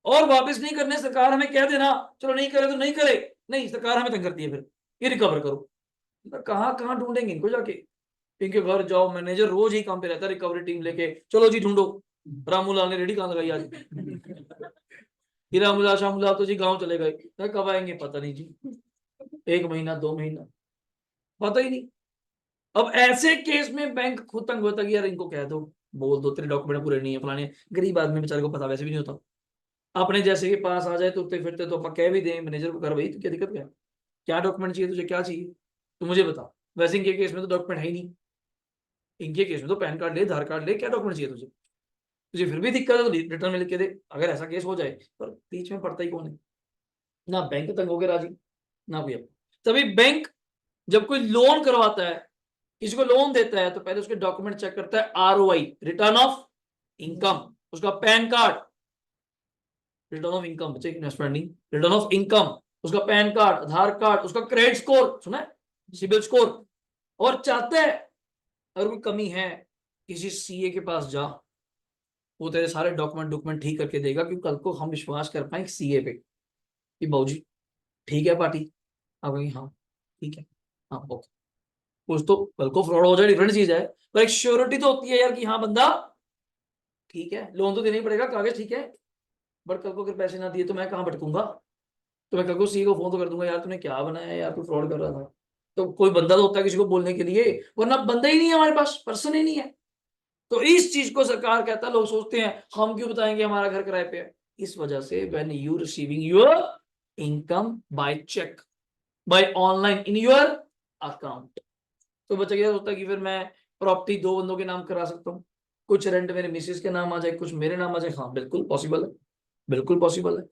और वापस नहीं करने सरकार हमें कह देना चलो नहीं करे तो नहीं करे, नहीं सरकार हमें तंग करती है, फिर ये रिकवर करो। कहाँ कहाँ ढूंढेंगे इनको जाके, इनके घर जाओ, मैनेजर रोज ही काम पे रहता है, रिकवरी टीम लेके चलो जी ढूंढो, रामूलाल ने रेडी कहाँ लगाई आज, कि रामूलाल शामूलाल तो जी गाँव चले गए, कब आएंगे पता नहीं जी, 1 महीना 2 महीना पता ही नहीं। अब ऐसे केस में बैंक खुद तंग होता है कि यार इनको कह दो, बोल दो तेरे डॉक्यूमेंट पूरे नहीं है फलाने, गरीब आदमी बेचारे को पता वैसे भी नहीं होता, अपने जैसे के पास आ जाए तो उठते फिरते तो अपन कह भी दें मैनेजर को, कर भाई तो क्या दिक्कत क्या है, क्या डॉक्यूमेंट चाहिए तुझे, क्या चाहिए तो मुझे बता। वैसे इनके केस में तो डॉक्यूमेंट है ही नहीं, इनके केस में तो पैन कार्ड ले, आधार कार्ड ले, क्या डॉक्यूमेंट चाहिए तुझे, तुझे फिर भी दिक्कत है तो रिटर्न में लिख के दे, अगर ऐसा केस हो जाए। पर बीच में पड़ता ही कौन है, ना बैंक तंग होकर राजी, ना कोई अब। तभी बैंक जब कोई लोन करवाता है, किसी को लोन देता है, तो पहले उसके डॉक्यूमेंट चेक करता है, ROI, रिटर्न ऑफ इनकम, उसका pan card, return of income, बच्चे स्पेंडिंग, रिटर्न ऑफ इनकम, उसका पैन कार्ड, आधार कार्ड, उसका क्रेडिट स्कोर, सुना है, सिबिल स्कोर। और चाहते हैं अगर कोई कमी है, किसी CA के पास जा, वो तेरे सारे डॉक्यूमेंट डॉक्यूमेंट ठीक करके देगा, क्योंकि कल को हम विश्वास कर पाए CA पे कि बाबूजी ठीक है पार्टी, आप कहेंगे हाँ ठीक है, हाँ ओके, कुछ तो कल को फ्रॉड हो जाए डिफरेंट चीज है, पर एक श्योरिटी तो होती है यार कि हाँ बंदा ठीक है, लोन तो देना ही पड़ेगा, कागज ठीक है, बट कल को अगर पैसे ना दिए तो मैं कहाँ भटकूंगा, तो मैं कल को सीए को फोन तो कर दूंगा, यार तूने क्या बनाया यार, तू फ्रॉड कर रहा था। तो कोई बंदा तो होता है किसी को बोलने के लिए, वरना बंदा ही नहीं है हमारे पास, पर्सन ही नहीं है। तो इस चीज को सरकार कहता है, लोग सोचते हैं हम क्यों बताएंगे हमारा घर किराए पे है। इस वजह से when you receiving your income by cheque, by online in your account, तो बच्चा क्या सोचता है कि फिर मैं प्रॉपर्टी दो बंदों के नाम करा सकता हूँ, कुछ रेंट मेरे मिसेज के नाम आ जाए, कुछ मेरे नाम आ जाए। हाँ बिल्कुल पॉसिबल है, बिल्कुल पॉसिबल है।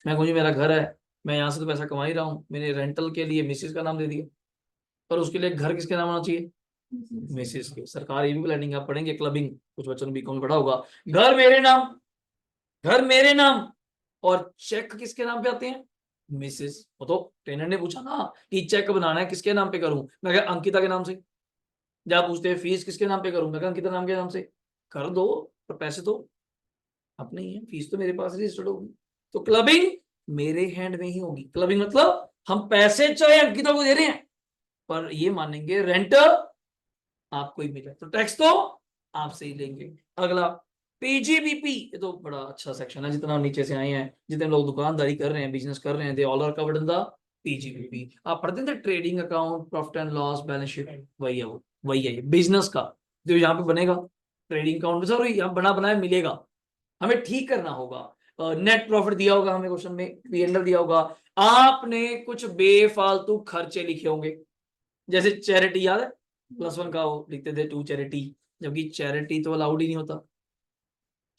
मैं कहूँ जी मेरा घर है, मैं यहाँ से तो पैसा कमा ही रहा हूँ, मैंने रेंटल के लिए मिसेज का नाम दे दिया, पर उसके लिए घर किसके नाम होना चाहिए, मिसेज के। सरकार ये भी प्लानिंग आप पढ़ेंगे क्लबिंग, कुछ बच्चों ने बीकॉम में पढ़ा होगा, घर मेरे नाम, घर मेरे नाम, और चेक किसके नाम पे आते हैं, मिसेज। वो तो ट्रेनर ने पूछा ना कि चेक बनाना है किसके नाम पे करूं, मैं कहा अंकिता के नाम से। जब पूछते हैं फीस किसके नाम पे करूं, मैं कहा अंकिता नाम के नाम से। कर दो, पर पैसे तो अपने ही है, फीस तो मेरे पास रजिस्टर्ड होगी। तो क्लबिंग मेरे हैंड में ही होगी। क्लबिंग मतलब हम पैसे चाहे अंकिता को दे रहे हैं, पर ये मानेंगे रेंट आपको ही मिले, तो टैक्स तो आपसे ही लेंगे। अगला पीजीबीपी, ये तो बड़ा अच्छा सेक्शन है, जितना नीचे से आए हैं, जितने लोग दुकानदारी कर रहे हैं, बिजनेस कर रहे हैं, they all are covered in the PGBP. आप पढ़ते थे trading account, profit and loss, balance sheet, वही है वो, वही है ये बिजनेस का जो यहाँ पे बनेगा। ट्रेडिंग अकाउंट सर यहाँ बना बनाया मिलेगा, हमें ठीक करना होगा। नेट प्रॉफिट दिया होगा हमें क्वेश्चन में, पीएनएल दिया होगा, आपने कुछ बेफालतू खर्चे लिखे होंगे, जैसे चैरिटी याद है, +1 का वो लिखते थे टू चैरिटी, जबकि चैरिटी तो अलाउड ही नहीं होता,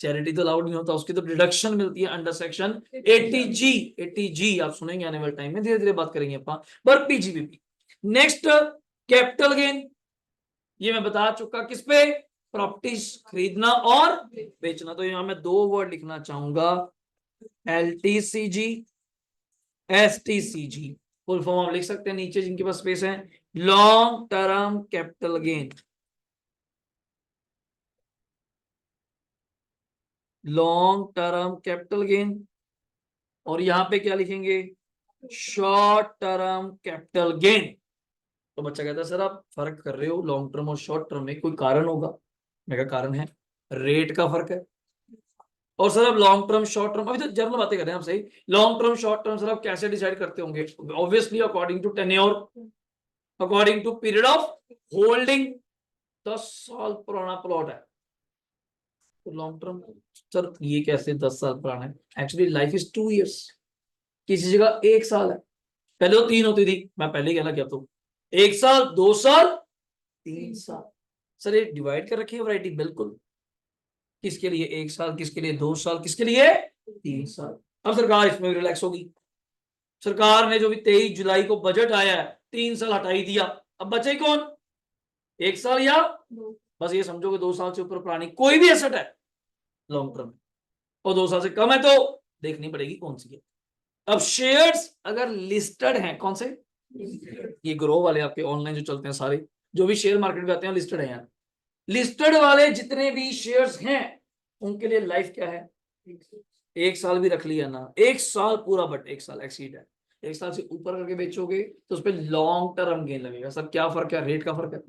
चैरिटी तो अलाउड नहीं होता, उसकी तो डिडक्शन मिलती है अंडर सेक्शन 80G। 80G आप सुनेंगे आने वाले टाइम में, धीरे धीरे बात करेंगे अपन। पर पीजीबीपी नेक्स्ट, कैपिटल गेन, ये मैं बता चुका, किस पे, प्रॉपर्टीज खरीदना और बेचना। तो यहां मैं दो वर्ड लिखना चाहूंगा, LTCG, STCG, फुल फॉर्म आप लिख सकते हैं नीचे जिनके पास स्पेस है, long term capital gain, long term capital gain. और यहां पे क्या लिखेंगे, शॉर्ट टर्म कैपिटल गेन। तो बच्चा कहता है सर आप फर्क कर रहे हो लॉन्ग टर्म और शॉर्ट टर्म में, कोई कारण होगा। मैं कहा कारण है, रेट का फर्क है। और सर आप लॉन्ग टर्म शॉर्ट टर्म, अभी तो जनरल बातें कर रहे हैं आप, सही, long term short term sir आप कैसे डिसाइड करते होंगे, obviously according to tenure, according to period of holding. 10 साल पुराना प्लॉट है तो लॉन्ग टर्म, सर ये कैसे 10 साल पुराना है, एक्चुअली लाइफ इज 2 इयर्स, किसी जगह 1 साल है, पहले तो 3 होती थी, मैं पहले ही कहना क्या, तो 1 साल, 2 साल, 3 साल। सर ये डिवाइड कर रखी है वैरायटी बिल्कुल, किसके लिए 1 साल, किसके लिए 2 साल, किसके लिए 3 साल। अब सरकार इसमें रिलैक्स होगी, सरकार ने जो भी 23 जुलाई को बजट आया है 3 साल हटा ही दिया, अब बचे कौन, 1 साल या बस ये समझो कि 2 साल से ऊपर पुरानी कोई भी एसेट है लॉन्ग टर्म, और 2 साल से कम है तो देखनी पड़ेगी कौन सी है। अब शेयर्स अगर लिस्टेड हैं, कौन से, ये ग्रो वाले आपके ऑनलाइन जो चलते हैं सारे, जो भी शेयर मार्केट में आते हैं लिस्टेड है यार, लिस्टेड वाले जितने भी शेयर्स हैं उनके लिए लाइफ क्या है, 1 साल भी रख लिया ना, 1 साल पूरा, बट 1 साल एक्सीड है, 1 साल से ऊपर करके बेचोगे तो उस पर लॉन्ग टर्म गेन लगेगा। सर क्या फर्क है, रेट का फर्क है,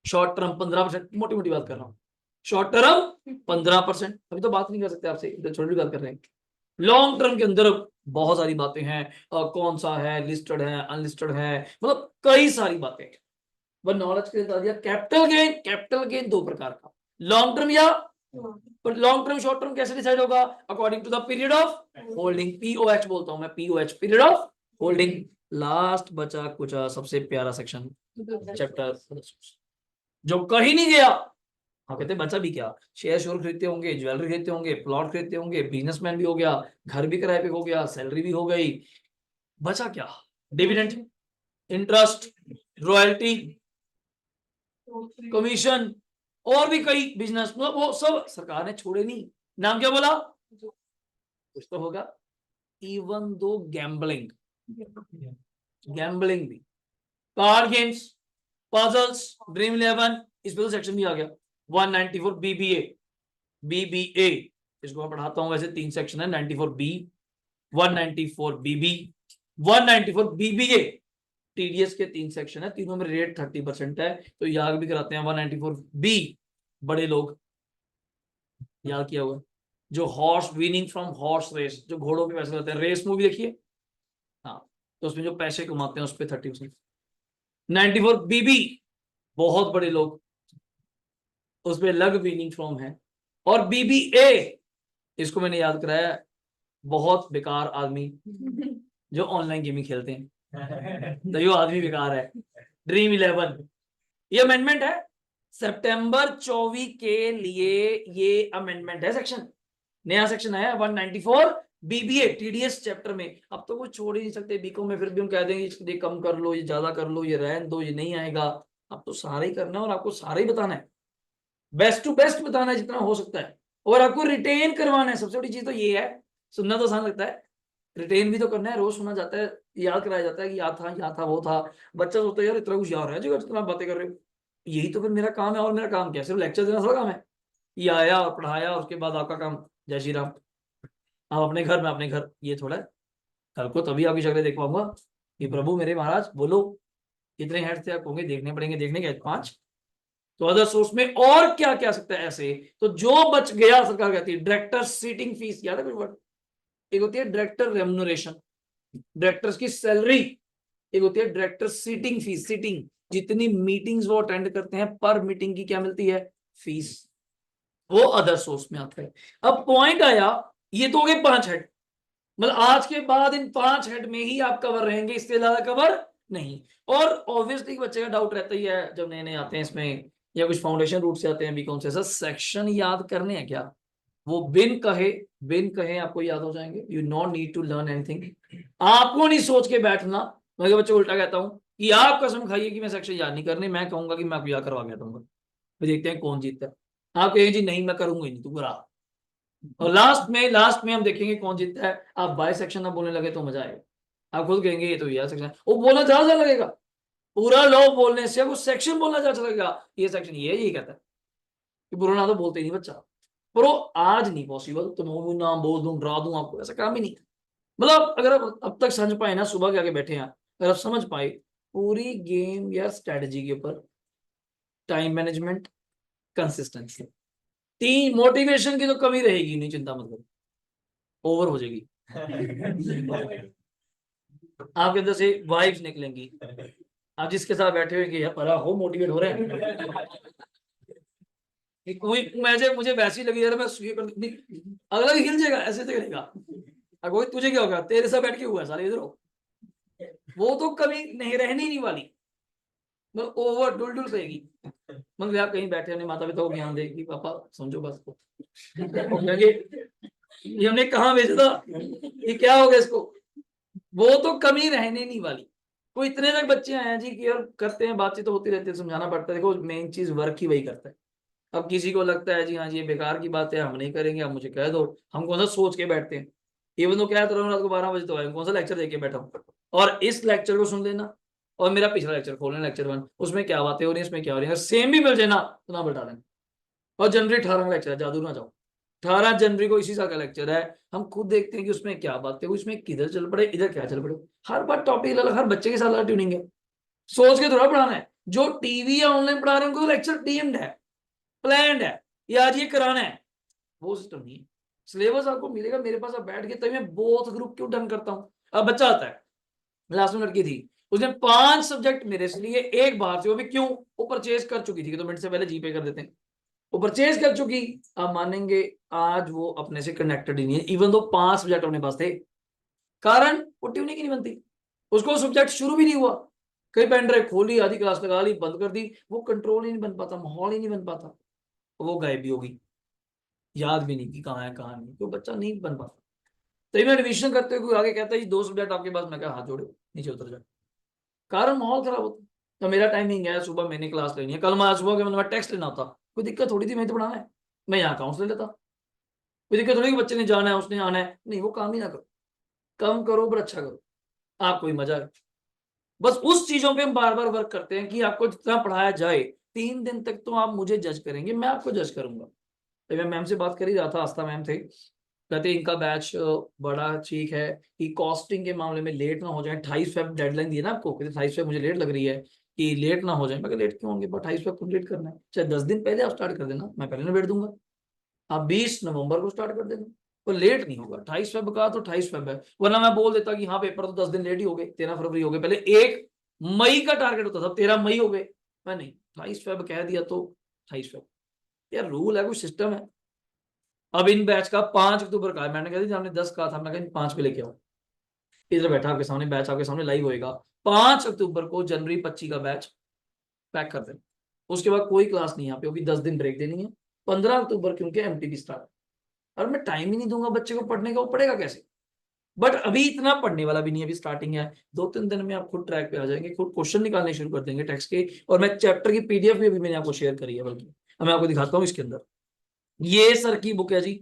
शॉर्ट टर्म 15%, मोटी मोटी बात कर रहा हूँ, शॉर्ट टर्म 15%, अभी तो बात नहीं कर सकते आपसे, छोटी बात कर रहे हैं। लॉन्ग टर्म के अंदर बहुत सारी बातें हैं, कौन सा है, लिस्टेड है, अनलिस्टेड है, मतलब कई सारी बातें हैं। वह नॉलेज के लिए बता दिया, कैपिटल गेन, कैपिटल गेन दो प्रकार का, लॉन्ग टर्म या, पर लॉन्ग टर्म शॉर्ट टर्म कैसे डिसाइड होगा, according to the period of holding, POH बोलता हूं मैं, POH, period of holding. Last बचा कुछ सबसे प्यारा सेक्शन, चैप्टर जो कहीं नहीं गया। हाँ कहते बचा भी क्या, शेयर शोर खरीदते होंगे, ज्वेलरी खरीदते होंगे, प्लॉट खरीदते होंगे, बिजनेसमैन भी हो गया, घर भी किराए पे हो गया, सैलरी भी हो गई, बचा क्या, डिविडेंड, इंटरेस्ट, रॉयल्टी, कमीशन, और भी कई बिजनेस, मतलब वो सब सरकार ने छोड़े नहीं। नाम क्या बोला, कुछ तो होगा, इवन दो गैम्बलिंग, गैम्बलिंग भी, कार्ड गेम्स, पजल्स, ड्रीम 11, इस पे तो सेक्शन भी आ गया। 194 बीबीए, बीबीए इसको मैं पढ़ाता हूं, वैसे 3 सेक्शन है, 94 बी, 194 बीबी, 194 बीबीए। टीडीएस के 3 सेक्शन है, तीनों में रेट 30% है, तो याद भी कराते हैं 194 बी। बड़े लोग याद किया हुआ, जो horse winning from horse race, जो घोड़ों पे पैसे लगाते हैं, रेस मूवी देखिए, हाँ, तो उसमें जो पैसे कमाते हैं उस पर 30%। 94 बीबी बहुत बड़े लोग, उसमें लग विनिंग फ्रॉम है। और बीबीए, इसको मैंने याद कराया, बहुत बेकार आदमी जो ऑनलाइन गेमिंग खेलते हैं, तो ये आदमी बेकार है। ड्रीम 11, ये अमेंडमेंट है सितंबर 24 के लिए, ये अमेंडमेंट है, सेक्शन नया सेक्शन आया 194 बीबीए टीडीएस चैप्टर में। अब तो वो छोड़ ही नहीं सकते बीकॉम में, फिर भी हम कह देंगे ये कम कर लो, ये ज्यादा कर लो, ये रहन दो, ये नहीं आएगा। अब तो सारा ही करना है और आपको सारा ही बताना है, बेस्ट टू बेस्ट बताना है जितना हो सकता है, और आपको रिटेन करवाना है। सबसे बड़ी चीज तो ये है, सुनना तो आसान लगता है, रिटेन भी तो करना है। रोज सुना जाता है, याद कराया जाता है कि याद था वो था, बच्चा सोचता है यार इतना कुछ याद है जो जितना बातें कर रहे हो। यही तो फिर मेरा काम है, और मेरा काम क्या है, सिर्फ लेक्चर देना थोड़ा काम है। ये आया और पढ़ाया, उसके बाद आपका काम जय श्री राम, आप अपने घर में अपने घर, ये थोड़ा है। कल को तभी आपकी शक्लें देख पाऊंगा कि प्रभु मेरे महाराज बोलो कितने हेड थे, आप होंगे देखने पड़ेंगे, देखने के 5। तो अदर सोर्स में और क्या क्या सकता है ऐसे, तो जो बच गया सरकार कहती है डायरेक्टर सीटिंग फीस, याद है कुछ वर्ड, एक होती है डायरेक्टर रेम्युनरेशन, डायरेक्टर्स की सैलरी, एक होती है डायरेक्टर सीटिंग फीस, सीटिंग जितनी मीटिंग्स वो अटेंड करते हैं पर मीटिंग की क्या मिलती है, फीस, वो अदर सोर्स में आता है। अब पॉइंट आया, ये तो हो गए 5 हेड, मतलब आज के बाद इन 5 हेड में ही आप कवर रहेंगे, इससे ज्यादा कवर नहीं। और ऑब्वियसली बच्चे का डाउट रहता ही है जब नए नए आते हैं इसमें, या कुछ फाउंडेशन रूट से आते हैं बीकॉम से, सर सेक्शन याद करने हैं क्या, वो बिन कहे आपको याद हो जाएंगे, you not need to learn anything. आपको नहीं सोच के बैठना, मैं बच्चे उल्टा कहता हूं कि आप कसम खाइए कि मैं सेक्शन याद नहीं करने, मैं कहूंगा कि मैं आपको याद करवा के दूंगा, फिर देखते हैं कौन जीतता है। आप कहेंगे जी नहीं मैं करूंगा ही नहीं, तू करा, और लास्ट में हम देखेंगे कौन जीतता है। आप बाय सेक्शन ना बोलने लगे तो मजा आएगा, आप खुद कहेंगे ये तो यार सेक्शन, वो बोलना ज्यादा लगेगा, पूरा लॉ बोलने से वो सेक्शन बोलना ज्यादा लगेगा, ये सेक्शन ये कहता है कि पूरा ना तो बोलते ही नहीं बच्चा, पर वो आज नहीं पॉसिबल, तो मैं नाम बोल दूं डरा दूं आपको, ऐसा काम ही नहीं। मतलब अगर आप अब तक समझ पाए ना, सुबह के आगे बैठे हैं, अगर आप समझ पाए पूरी गेम या स्ट्रेटजी के ऊपर, टाइम मैनेजमेंट, कंसिस्टेंसी, 3 मोटिवेशन की तो कमी रहेगी नहीं, चिंता मत करो, ओवर हो जाएगी आपके अंदर से वाइब्स निकलेंगी, आप जिसके साथ बैठे हुए कि यार परा हो मोटिवेट हो रहे हैं कोई मुझे वैसी लगी यार मैं अगला भी हिल जाएगा, ऐसे तो करेगा, कोई तुझे क्या होगा, तेरे साथ बैठ के हुआ है सारे इधर हो, वो तो कभी नहीं रहनी नहीं वाली, मतलब ओवर डुल रहेगी। मतलब आप कहीं बैठे अपने माता पिता को ज्ञान देगी, पापा समझो बस को ये हमने कहाँ भेजा था, ये क्या हो गया इसको, वो तो कमी रहने नहीं वाली। तो इतने तक बच्चे आए हैं जी कि यार करते हैं, बातचीत तो होती रहती है, समझाना पड़ता है, देखो मेन चीज वर्क ही वही करता है। अब किसी को लगता है जी हाँ जी ये बेकार की बात है हम नहीं करेंगे, आप मुझे कह दो, हम कौन सा सोच के बैठते हैं, इवन तो क्या रात को 12 बजे तो आए, कौन सा लेक्चर देके बैठा हूँ, और इस लेक्चर को सुन लेना और मेरा पिछला लेक्चर खोल लेना, लेक्चर 1, उसमें क्या बातें हो रही है, इसमें क्या हो रही है, सेम भी मिल जाए ना तो ना बता देना। और जनवरी 18 का लेक्चर है, जादू ना जाओ, 18 जनवरी को इसी साल का लेक्चर है, हम खुद देखते हैं कि उसमें क्या बातें हुई, इसमें किधर चल पड़े, इधर क्या चल पड़े, हर बार टॉपिक अलग, हर बच्चे के साथ अलग ट्यूनिंग है, सोच के थोड़ा पढ़ाना है। जो टीवी या ऑनलाइन पढ़ा रहे हैं उनको लेक्चर डीएम्ड है, प्लान्ड है, या आज ये कराना है, वो सिस्टम नहीं है। सिलेबस आपको मिलेगा मेरे पास, आप बैठ के, तभी मैं बोथ ग्रुप क्यों डन करता हूँ। अब बच्चा आता है, लास्ट में लड़की थी, उसने 5 सब्जेक्ट मेरे से लिए, एक बार से, वो भी क्यों, वो परचेज कर चुकी थी, तो मिनट से पहले जीपे कर देते हैं, वो परचेज कर चुकी, आप मानेंगे आज वो अपने से कनेक्टेड ही नहीं है, इवन दो 5 सब्जेक्ट अपने पास थे, कारण वो ट्यूनिंग ही नहीं बनती, उसको सब्जेक्ट शुरू भी नहीं हुआ, कई पेन ड्राइव खोली, आधी क्लास लगा ली, बंद कर दी, वो कंट्रोल ही नहीं बन पाता, माहौल ही नहीं बन पाता, वो गायब भी होगी, याद भी नहीं कि कहाँ है कहाँ नहीं, तो बच्चा नहीं बन पाता। तो मैं रिविजन करते हुए आगे कहता है 2 सब्जेक्ट आपके पास, मैं कहा हाथ जोड़ो नीचे उतर जाए, कारण माहौल खराब होता। तो मेरा टाइमिंग है सुबह मैंने क्लास लेनी है, कल मैं सुबह के मतलब टेक्स्ट लेना होता, कोई दिक्कत थोड़ी थी, मैं तो पढ़ाना है, मैं यहाँ अकाउंट्स ले लेता, कोई दिक्कत थोड़ी कि बच्चे ने जाना है उसने आना है, नहीं वो काम ही ना करो, कम करो पर अच्छा करो, आपको ही मजा है। बस उस चीजों पे हम बार बार वर्क करते हैं कि आपको जितना पढ़ाया जाए, 3 दिन तक तो आप मुझे जज करेंगे, मैं आपको जज करूंगा। तो मैं मैम से बात कर ही रहा था, आस्था मैम थे, कहते हैं इनका बैच बड़ा ठीक है कि कॉस्टिंग के मामले में लेट ना हो जाए। 28 फेब डेडलाइन दी है ना आपको, कहते 28 फेब मुझे लेट लग रही है कि लेट ना हो जाए। मैं लेट क्यों होंगे, 28 फेब कंप्लीट करना है, चाहे 10 दिन पहले आप स्टार्ट कर देना, मैं पहले ना बैठ दूंगा, आप 20 नवंबर को स्टार्ट कर देना, तो लेट नहीं होगा। 28 फेब का तो 28 फेब है, वरना मैं बोल देता कि हाँ पेपर तो 10 दिन लेट ही हो गए, 13 फरवरी हो गए, पहले 1 मई का टारगेट होता था, 13 मई हो गए। मैं नहीं, 28 फेब कह दिया तो 28 फेब, यार रूल है, कोई सिस्टम है। अब इन बैच का 5 अक्टूबर का है, मैंने कहा था हमने 10 कहा था, मैंने कहा 5 पे लेके आओ, इधर बैठा आपके सामने, बैच आपके सामने लाइव होएगा। 5 अक्टूबर को जनवरी 25 का बैच पैक कर देना। उसके बाद कोई क्लास नहीं यहाँ पे होगी, 10 दिन ब्रेक देनी है। 15 अक्टूबर क्योंकि एमटीबी स्टार्ट, और मैं टाइम ही नहीं दूंगा बच्चे को पढ़ने का, वो पढ़ेगा कैसे। बट अभी इतना पढ़ने वाला भी नहीं है, अभी स्टार्टिंग है, 2-3 दिन में आप खुद ट्रैक पे आ जाएंगे, खुद क्वेश्चन निकालने शुरू कर देंगे टेक्स्ट के। और मैं चैप्टर की पीडीएफ भी अभी मैंने आपको शेयर करी है, बल्कि अब मैं आपको दिखाता हूँ इसके अंदर। ये सर की बुक है जी,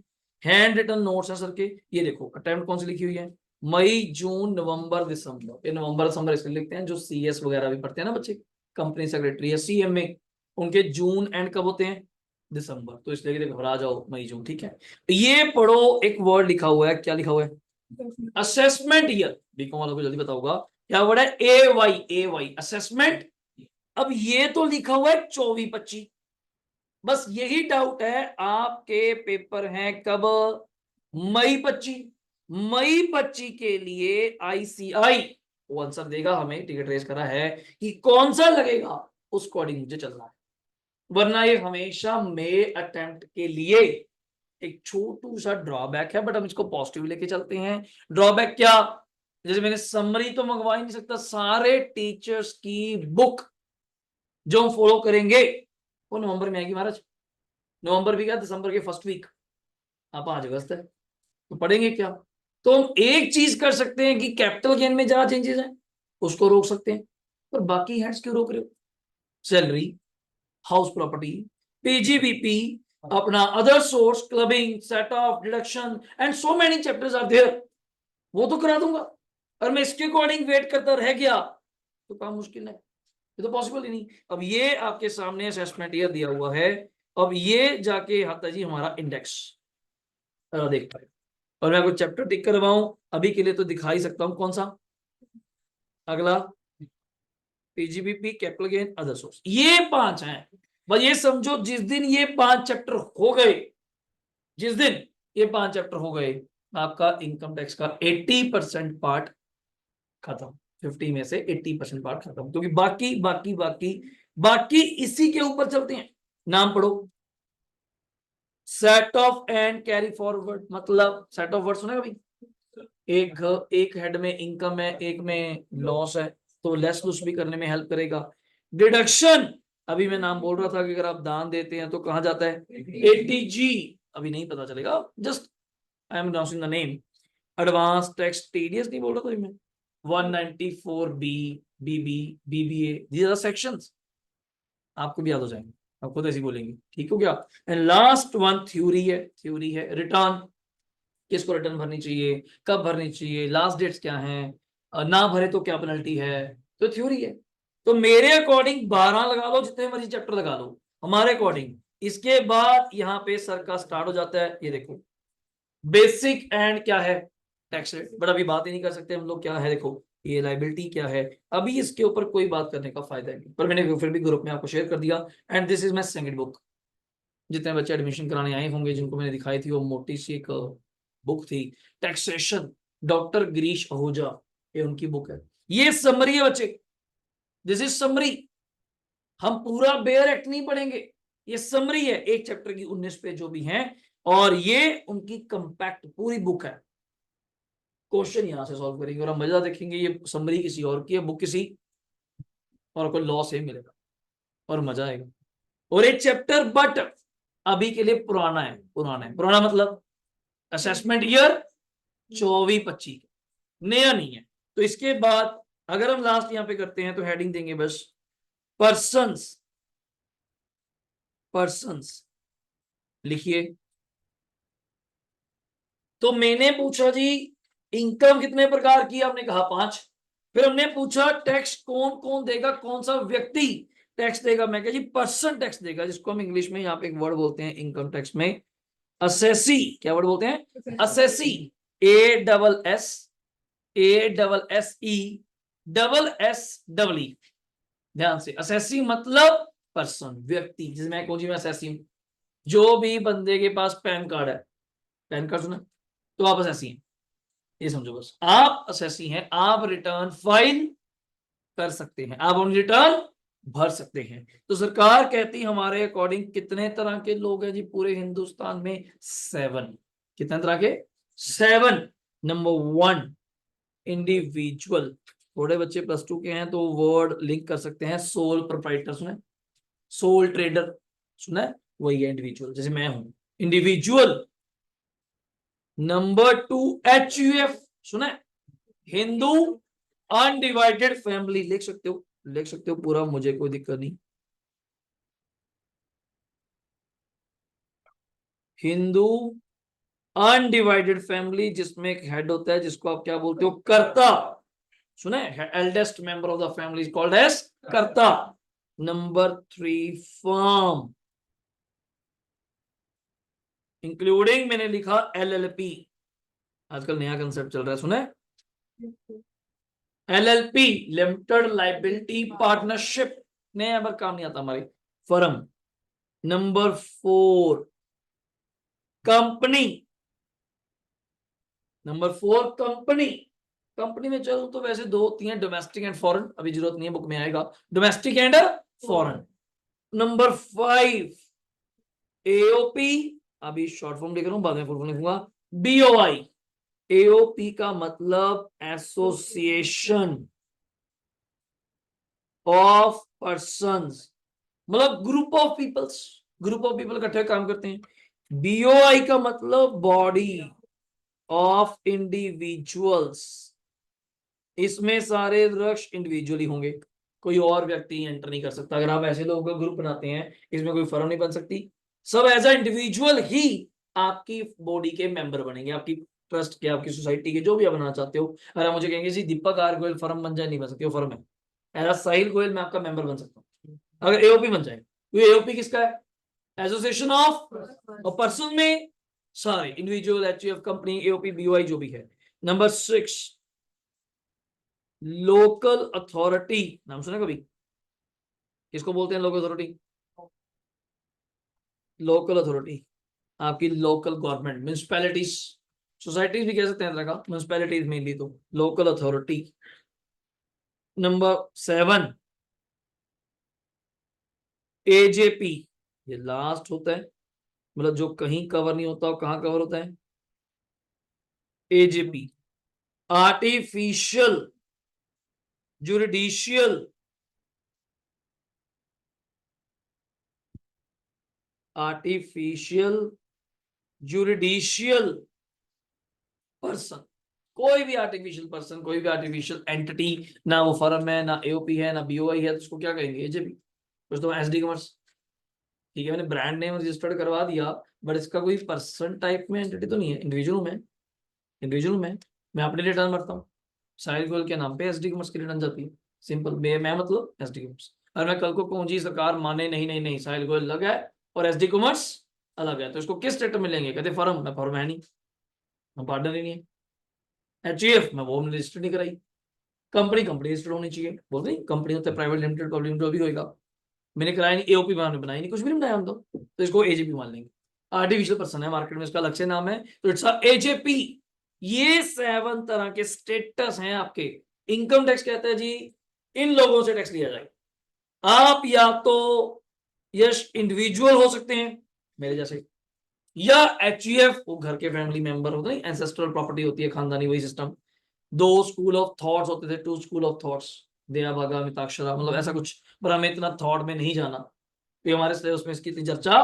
हैंड रिटन नोट्स है सर के। ये देखो अटेम्प्ट कौन सी लिखी हुई है, मई जून नवंबर दिसंबर, ये नवंबर दिसंबर इसलिए लिखते हैं, जो सीएस वगैरह भी पढ़ते हैं ना बच्चे, कंपनी सेक्रेटरी या सीएमए, उनके जून एंड कब होते हैं, दिसंबर, तो इसलिए देखो घबरा जाओ मई जून, ठीक है। ये पढ़ो, एक वर्ड लिखा हुआ है, क्या लिखा हुआ है, असेसमेंट ईयर, बीकॉम वालों को जल्दी पता होगा क्या वर्ड है, ए वाई असेसमेंट। अब ये तो लिखा हुआ है 24-25, बस यही डाउट है, आपके पेपर हैं कब, मई 25, मई 25 के लिए आईसीआई वो आंसर देगा हमें, टिकट रेस करा है कि कौन सा लगेगा, उस अकॉर्डिंग मुझे चलना है। वरना ये हमेशा मे अटेम्प्ट के लिए एक छोटू सा ड्रॉबैक है, बट हम इसको पॉजिटिव लेके चलते हैं। ड्रॉबैक क्या, जैसे मैंने समरी तो मंगवा ही नहीं सकता, सारे टीचर्स की बुक जो हम फॉलो करेंगे वो नवंबर में आएगी महाराज। नवंबर भी क्या, दिसंबर के फर्स्ट वीक, आप आज अगस्त है, तो पढ़ेंगे क्या। तो हम एक चीज कर सकते हैं कि कैपिटल गेन में जहां चेंजेस हैं उसको रोक सकते हैं, पर बाकी हेड्स क्यों रोक रहे हो, सैलरी, हाउस प्रॉपर्टी, पीजीबीपी, अपना other source, clubbing, set off, deduction and so many chapters are there, वो तो करा दूंगा। और मैं इसके अकॉर्डिंग वेट करता रह गया तो काम मुश्किल है, ये तो पॉसिबल ही नहीं। अब ये आपके सामने असेसमेंट ईयर दिया हुआ है, अब ये जाके आता जी हमारा इंडेक्स देख पाए, और मैं कोई चैप्टर टिक करवाऊं अभी के लिए तो दिखा ही सकता हूं, कौन सा अगला, PGBP, capital gain, other source, ये 5 हैं। बस ये समझो जिस दिन ये 5 चैप्टर हो गए, जिस दिन ये 5 चैप्टर हो गए, आपका इनकम टैक्स का 80% पार्ट खत्म, 50 में से 80% पार्ट खत्म, क्योंकि बाकी बाकी बाकी बाकी इसी के ऊपर चलते हैं। नाम पढ़ो, set of and carry forward, मतलब सेट ऑफ वर्ड सुना कभी, एक हेड में इनकम है, एक में लॉस है, तो लेस लूस भी करने में हेल्प करेगा। डिडक्शन, अभी मैं नाम बोल रहा था कि अगर आप दान देते हैं तो कहां जाता है, एटीजी, अभी नहीं पता चलेगा, just I am announcing the name. Advance tax TDS नहीं बोल रहा था मैं, 194 B, BB, BBA, these are sections, आपको भी याद हो जाएंगे, आप खुद ऐसे बोलेंगे, ठीक हो गया। एंड लास्ट वन थ्योरी है रिटर्न, किसको रिटर्न भरनी चाहिए, कब भरनी चाहिए, लास्ट डेट्स क्या हैं, ना भरे तो क्या पेनल्टी है, तो थ्योरी है। तो मेरे अकॉर्डिंग 12 लगा लो, जितने मर्जी चैप्टर लगा लो हमारे अकॉर्डिंग। इसके बाद यहाँ पे सर का स्टार्ट हो जाता है, ये देखो बेसिक एंड क्या है, टैक्स रेट, बट अभी बात ही नहीं कर सकते हम लोग, क्या है देखो ये लाइबिलिटी क्या है, अभी इसके ऊपर कोई बात करने का फायदा नहीं, पर मैंने फिर भी ग्रुप में आपको शेयर कर दिया। And this is my second book, जितने बच्चे एडमिशन कराने आए होंगे जिनको मैंने दिखाई थी, वो मोटी सी एक बुक थी, टैक्सेशन, डॉक्टर गिरीश आहूजा, ये उनकी बुक है। ये समरी है बच्चे, दिस इज समरी, हम पूरा बेयर एक्ट नहीं पढ़ेंगे, ये समरी है, एक चैप्टर की 19 पेज जो भी हैं, और ये उनकी कंपैक्ट पूरी बुक है। क्वेश्चन यहां से सॉल्व करेंगे और हम मजा देखेंगे, ये समरी किसी और की है, बुक किसी और को लॉ से मिलेगा और मजा आएगा। और एक चैप्टर बट अभी के लिए पुराना है, पुराना मतलब असेसमेंट ईयर 24-25, नया नहीं है। तो इसके बाद अगर हम लास्ट यहां पे करते हैं तो हेडिंग देंगे बस पर्सन्स, पर्सन्स लिखिए। तो मैंने पूछा जी इनकम कितने प्रकार की, आपने कहा 5। फिर हमने पूछा टैक्स कौन कौन देगा, कौन सा व्यक्ति टैक्स देगा, मैं कहा जी पर्सन टैक्स देगा, जिसको हम इंग्लिश में यहाँ पे एक वर्ड बोलते हैं इनकम टैक्स में असेसी, क्या वर्ड बोलते हैं? असेसी, ASSESSE ध्यान से, असेसी मतलब पर्सन, व्यक्ति, जिसमें कौन सी मैं असेसी हूं, जो भी बंदे के पास पैन कार्ड है, पैन कार्ड सुना, तो आप असेसी हैं, ये समझो बस, आप असेसी हैं, आप रिटर्न फाइल कर सकते हैं, आप उन रिटर्न भर सकते हैं। तो सरकार कहती हमारे अकॉर्डिंग कितने तरह के लोग हैं जी पूरे हिंदुस्तान में? 7। कितने तरह के? 7। Number 1, individual. थोड़े बच्चे +2 के हैं तो वर्ड लिंक कर सकते हैं, सोल प्रोप्राइटर सुना है, सोल ट्रेडर सुना है, वही है इंडिविजुअल, जैसे मैं हूं इंडिविजुअल। नंबर 2, HUF सुना है, हिंदू अनडिवाइडेड फैमिली, लिख सकते हो, लिख सकते हो पूरा, मुझे कोई दिक्कत नहीं। हिंदू अनडिवाइडेड फैमिली, जिसमें एक हेड होता है जिसको आप क्या बोलते हो? कर्ता। सुना है, eldest member of the family is called as कर्ता। नंबर 3, फर्म, इंक्लूडिंग मैंने लिखा LLP, आजकल नया कंसेप्ट चल रहा है, सुना है? LLP, लिमिटेड लाइबिलिटी पार्टनरशिप, नया बार काम नहीं आता हमारे। Firm. Number 4, company. Number 4, company. Company में चलो तो वैसे 2 होती हैं, डोमेस्टिक एंड फॉरेन, अभी जरूरत नहीं है, बुक में आएगा, domestic and foreign. Number 5, AOP, अभी शॉर्ट फॉर्म लिख रहा हूं, बाद में फुल फॉर्म लिखूंगा, BOI। AOP का मतलब एसोसिएशन ऑफ पर्संस, मतलब group of peoples, group of people इकट्ठे काम करते हैं। BOI का मतलब बॉडी ऑफ इंडिविजुअल्स, इसमें सारे वृक्ष इंडिविजुअली होंगे, कोई और व्यक्ति एंटर नहीं कर सकता। अगर आप ऐसे लोगों का ग्रुप बनाते हैं, इसमें कोई फर्म नहीं बन सकती, सब एज अ इंडिविजुअल ही आपकी बॉडी के मेंबर बनेंगे, आपकी ट्रस्ट के, आपकी सोसाइटी के, जो भी आप बनाना चाहते हो। अगर आप मुझे कहेंगे जी दीपक आर गोयल फर्म बन जाए, नहीं बन सकती, वो फर्म है। एज साहिल गोयल मैं आपका मेंबर बन सकता हूँ अगर AOP बन जाए, तो AOP किसका है? एसोसिएशन ऑफ पर्सन में सारे individual, HUF, company, AOP, BOI जो भी है। नंबर 6, लोकल अथॉरिटी, नाम सुना कभी? किसको बोलते हैं लोकल अथॉरिटी? लोकल अथॉरिटी आपकी लोकल गवर्नमेंट, म्यूनिसिपैलिटीज, सोसाइटीज भी कह सकते हैं, लगा म्यूनिसिपैलिटीज मेनली, तो लोकल अथॉरिटी। नंबर 7, AJP, ये लास्ट होता है, मतलब जो कहीं कवर नहीं होता, कहां कवर होता है? AJP, आर्टिफिशियल जुरिडिशियल, आर्टिफिशियल जुरिडिशियल पर्सन, कोई भी आर्टिफिशियल पर्सन, कोई भी आर्टिफिशियल एंटिटी, ना वो फर्म है, ना AOP है, ना BOI है, तो उसको क्या कहेंगे? AJP। कुछ तो SD कॉमर्स, ठीक है, मैंने ब्रांड नेम रजिस्टर्ड करवा दिया, बट इसका कोई पर्सन टाइप में एंटिटी तो नहीं है, इंडिविजुअल में, इंडिविजुअल में मैं अपने रिटर्न भरता हूँ, साहिल गोयल के नाम पे SD कॉमर्स की रिटर्न जाती है, सिंपल। मैं मतलब SD कॉमर्स। और मैं कल को कहूँ जी सरकार माने, नहीं नहीं नहीं, साहिल गोयल अलग है और SD कॉमर्स अलग है, तो इसको किस स्टेट में लेंगे? कहते फर्म, मैं फर्म है नहीं, मैं पार्टनर ही नहीं है। HUF मैं वो रजिस्टर नहीं कराई। कंपनी, कंपनी रजिस्टर होनी चाहिए, बोलते नहीं कंपनी होता है प्राइवेट लिमिटेड, पब्लिक लिमिटेड भी होगा, मैंने कराया नहीं, AOP मैंने बनाई नहीं, कुछ भी नहीं बनाया हम तो इसको AJP मान लेंगे। आर्टिफिशियल पर्सन है, मार्केट में इसका अलग से नाम है, तो इट्स AJP। ये 7 तरह के स्टेटस हैं आपके। इनकम टैक्स कहता है जी इन लोगों से टैक्स लिया जाए, आप या तो यस इंडिविजुअल हो सकते हैं मेरे जैसे, या HUF, वो घर के फैमिली मेंबर होते हैं, एंसेस्ट्रल प्रॉपर्टी होती है, खानदानी, वही सिस्टम। 2 स्कूल ऑफ थॉट्स होते थे, 2 स्कूल ऑफ थॉट्स, दया भागा मिताक्षरा, मतलब ऐसा कुछ, पर हमें इतना थॉट में नहीं जाना, तो हमारे सिलेबस में इसकी इतनी चर्चा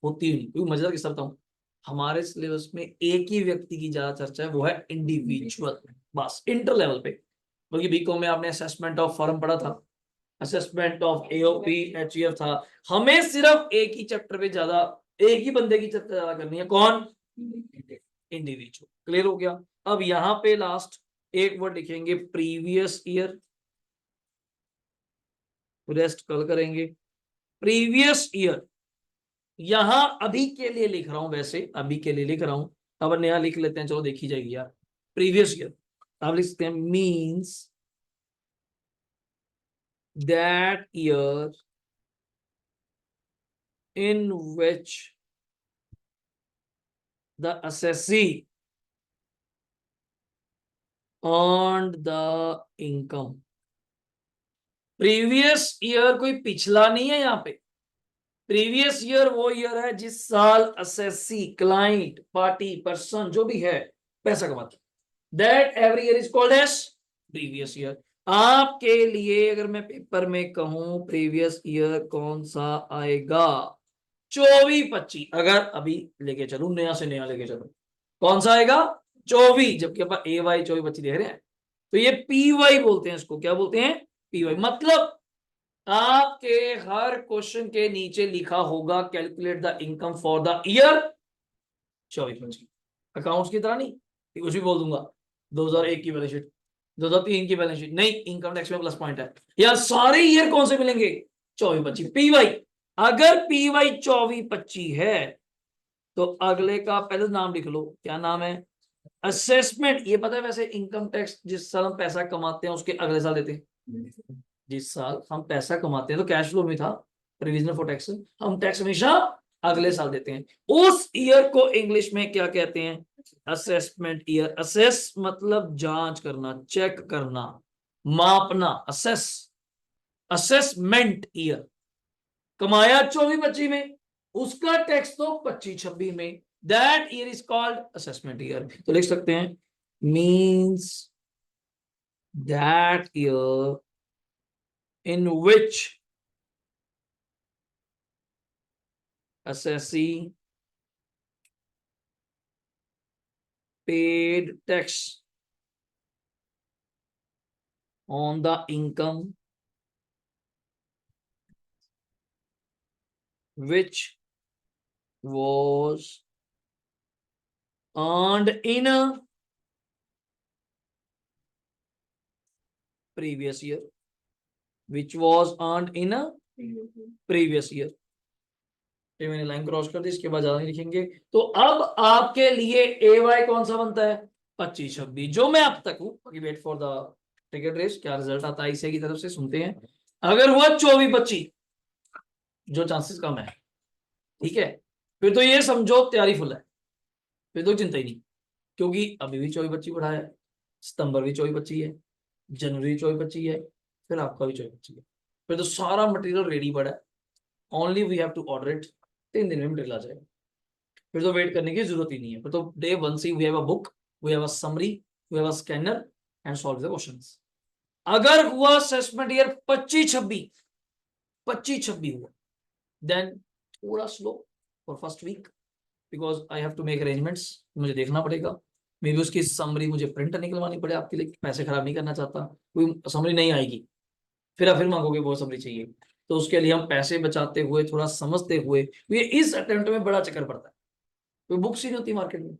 होती ही नहीं, क्योंकि मजेदार किस्सा बताऊं, हमारे सिलेबस में एक ही व्यक्ति की ज्यादा चर्चा है, वो है इंडिविजुअल, बस इंटर लेवल पे। क्योंकि बीकॉम में आपने असेसमेंट ऑफ फर्म पढ़ा था, असेसमेंट ऑफ AOP, HUF था, हमें सिर्फ एक ही चैप्टर पे ज्यादा, एक ही बंदे की चर्चा ज्यादा करनी है, कौन? इंडिविजुअल। क्लियर हो गया? अब यहां पे लास्ट एक वर्ड लिखेंगे, प्रीवियस ईयर, रेस्ट कल करेंगे। प्रीवियस ईयर, यहां अभी के लिए लिख रहा हूं, वैसे अभी के लिए लिख रहा हूं, अब नया लिख लेते हैं, चलो देखी जाएगी यार। प्रीवियस ईयर अब लिख सकते हैं, means that year in which the assessee earned the income। Previous year कोई पिछला नहीं है यहाँ पे, प्रीवियस ईयर वो ईयर है जिस साल असेसी, क्लाइंट, पार्टी, पर्सन जो भी है पैसा कमाता, that every year is called as previous year. आपके लिए अगर मैं पेपर में कहूं प्रीवियस ईयर कौन सा आएगा, 24-25, अगर अभी लेके चलू, नया से नया लेके चलू, कौन सा आएगा 24, जबकि अपन ए वाई 24-25 देख रहे हैं, तो ये पी वाई बोलते हैं, इसको क्या बोलते हैं, पी वाई। मतलब आपके हर क्वेश्चन के नीचे लिखा होगा calculate the income for the year 24-25। Accounts की तरह नहीं कि कुछ भी बोल दूंगा, 2001 की बैलेंस शीट, 2003 की बैलेंस शीट नहीं, इनकम टैक्स में प्लस पॉइंट है। या सारे ईयर कौन से मिलेंगे, 24-25 पी वाई। अगर पी वाई 24-25 है तो अगले का पहले नाम लिख लो, क्या नाम है, असेसमेंट। ये पता है वैसे इनकम टैक्स जिस साल हम पैसा कमाते हैं उसके अगले साल देते हैं, जिस साल हम पैसा कमाते हैं तो कैश फ्लो में था प्रोविजन फॉर टैक्स, हम टैक्स हमेशा अगले साल देते हैं, उस ईयर को इंग्लिश में क्या कहते हैं, असेसमेंट ईयर। असेस मतलब जांच करना, चेक करना, मापना, असेस, असेसमेंट ईयर। कमाया 24-25 में, उसका टैक्स तो 25-26 में, that year is called assessment year. तो लिख सकते हैं means that year in which assessee paid tax on the income which was earned in a previous year, which was earned in a previous year। ये मैंने line cross कर दी, इसके बाद ज्यादा नहीं लिखेंगे। तो अब आपके लिए ए वाई कौन सा बनता है, 25-26, जो मैं अब तक हूं। Wait for the ticket race, क्या रिजल्ट आता है इसे की तरफ से सुनते हैं। अगर हुआ 24-25, जो चांसेस कम है, ठीक है, फिर तो ये समझो तैयारी फुल है, फिर तो चिंता ही नहीं, क्योंकि अभी भी 24-25 बढ़ा है, सितंबर भी 24-25 है, जनवरी 24-25 है, फिर आपका भी 24-25 है, फिर तो सारा मटेरियल रेडी पड़ा है, only we have to order it, 3 दिन में मटेरियल आ जाएगा, फिर तो वेट करने की जरूरत ही नहीं है। फिर तो डे 1 से we have a book, we have a summary, we have a scanner and solve the questions. अगर हुआ असेसमेंट ईयर 25-26 हुआ, देन थोड़ा slow for first week, because I have to make arrangements, मुझे देखना पड़ेगा, मे बी उसकी summary मुझे print निकलवानी पड़े आपके लिए, पैसे खराब नहीं करना चाहता, कोई समरी नहीं आएगी फिर आप फिर मांगोगे वो समरी चाहिए, तो उसके लिए हम पैसे बचाते हुए, थोड़ा समझते हुए, ये इस अटेम्प्ट में बड़ा चक्कर पड़ता है, कोई बुक्स ही नहीं होती मार्केट में,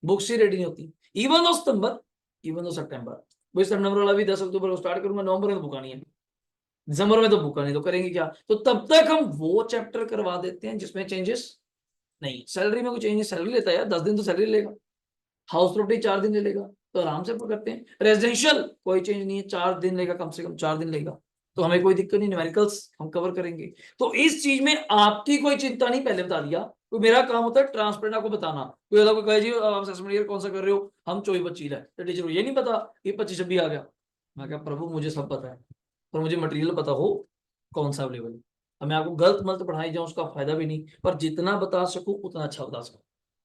बुक्स ही रेडी नहीं होती। इवन दो सितंबर, इवन दो सितंबर, वही सितंबर वाला भी 10 अक्टूबर को स्टार्ट करूंगा, नवंबर में तो बुका नहीं है, दिसंबर में तो बुका नहीं, तो करेंगे क्या, तो तब तक हम वो चैप्टर करवा देते हैं जिसमें चेंजेस नहीं। सैलरी में कोई चेंज नहीं, सैलरी लेता है यार, 10 दिन तो सैलरी लेगा, हाउस प्रॉपर्टी 4 दिन ले लेगा, तो आराम से करते हैं। रेजिडेंशियल कोई चेंज नहीं है, 4 दिन लेगा, कम से कम 4 दिन लेगा, तो हमें कोई दिक्कत नहीं, न्यूमेरिकल्स हम कवर करेंगे। तो इस चीज में आपकी कोई चिंता नहीं, पहले बता दिया, तो मेरा काम होता है ट्रांसपेरेंट आपको बताना। कोई अलग कहे जी आप असेसमेंट ईयर कौन सा कर रहे हो, हम 24-25 है, तो टीचर को ये नहीं पता ये 25-26 आ गया। मैं कहा प्रभु मुझे सब पता है, पर मुझे मटेरियल पता हो कौन सा अवेलेबल है। अब मैं आपको गलत मलत पढ़ाई जाऊँ उसका फायदा भी नहीं, पर जितना बता सकूं उतना अच्छा बता सकूं।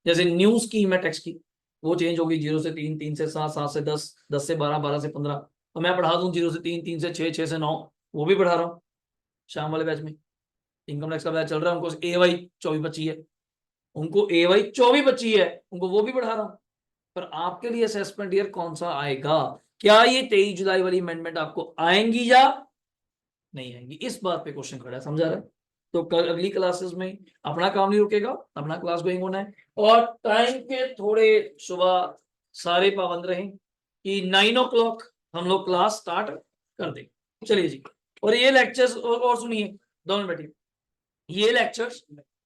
जैसे न्यूज की मैं टेक्स्ट की, वो चेंज होगी 0 से 3, 3 से 7, 7 से 10, 10 से 12, 12 से 15, और मैं पढ़ा दूं 0 से 3, 3 से 6, 6 से 9, वो भी पढ़ा रहा हूँ शाम वाले बैच में। इनकम टैक्स का बैच चल रहा है, उनको ए वाई 24-25 है, उनको ए वाई 24-25 है, उनको वो भी पढ़ा रहा हूँ। पर आपके लिए असेसमेंट ईयर कौन सा आएगा, क्या ये 23 जुलाई वाली अमेंडमेंट आपको आएंगी या नहीं आएंगी, इस बात पे क्वेश्चन खड़ा है, समझा रहा है। तो कल अगली क्लासेस में अपना काम नहीं रुकेगा, अपना क्लास गोइंग होना है, और टाइम के थोड़े सुबह सारे पाबंद रहें कि 9 o'clock हम लोग क्लास स्टार्ट कर दें। चलिए जी, और ये लेक्चर्स और सुनिए, दोनों बैठिए, ये लेक्चर्स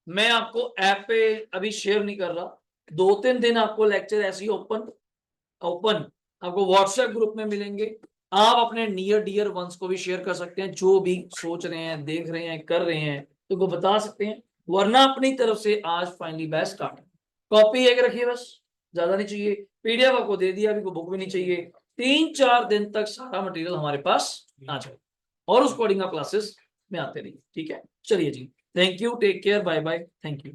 मैं आपको ऐप पे अभी शेयर नहीं कर रहा, 2-3 दिन आपको लेक्चर ऐसे ही ओपन ओपन आपको व्हाट्सएप ग्रुप में मिलेंगे। आप अपने नियर डियर वंस को भी शेयर कर सकते हैं, जो भी सोच रहे हैं, देख रहे हैं, कर रहे हैं, तो वो बता सकते हैं। वरना अपनी तरफ से आज फाइनली बैच स्टार्ट। कॉपी एक रखिए बस, ज्यादा नहीं चाहिए। पीडीएफ आपको दे दिया, अभी को बुक भी नहीं चाहिए। 3-4 दिन तक सारा मटेरियल हमारे पास आ जाए और उस अकॉर्डिंग आप क्लासेस में आते रहिए। ठीक है, चलिए जी, thank you, take care, bye bye, thank you.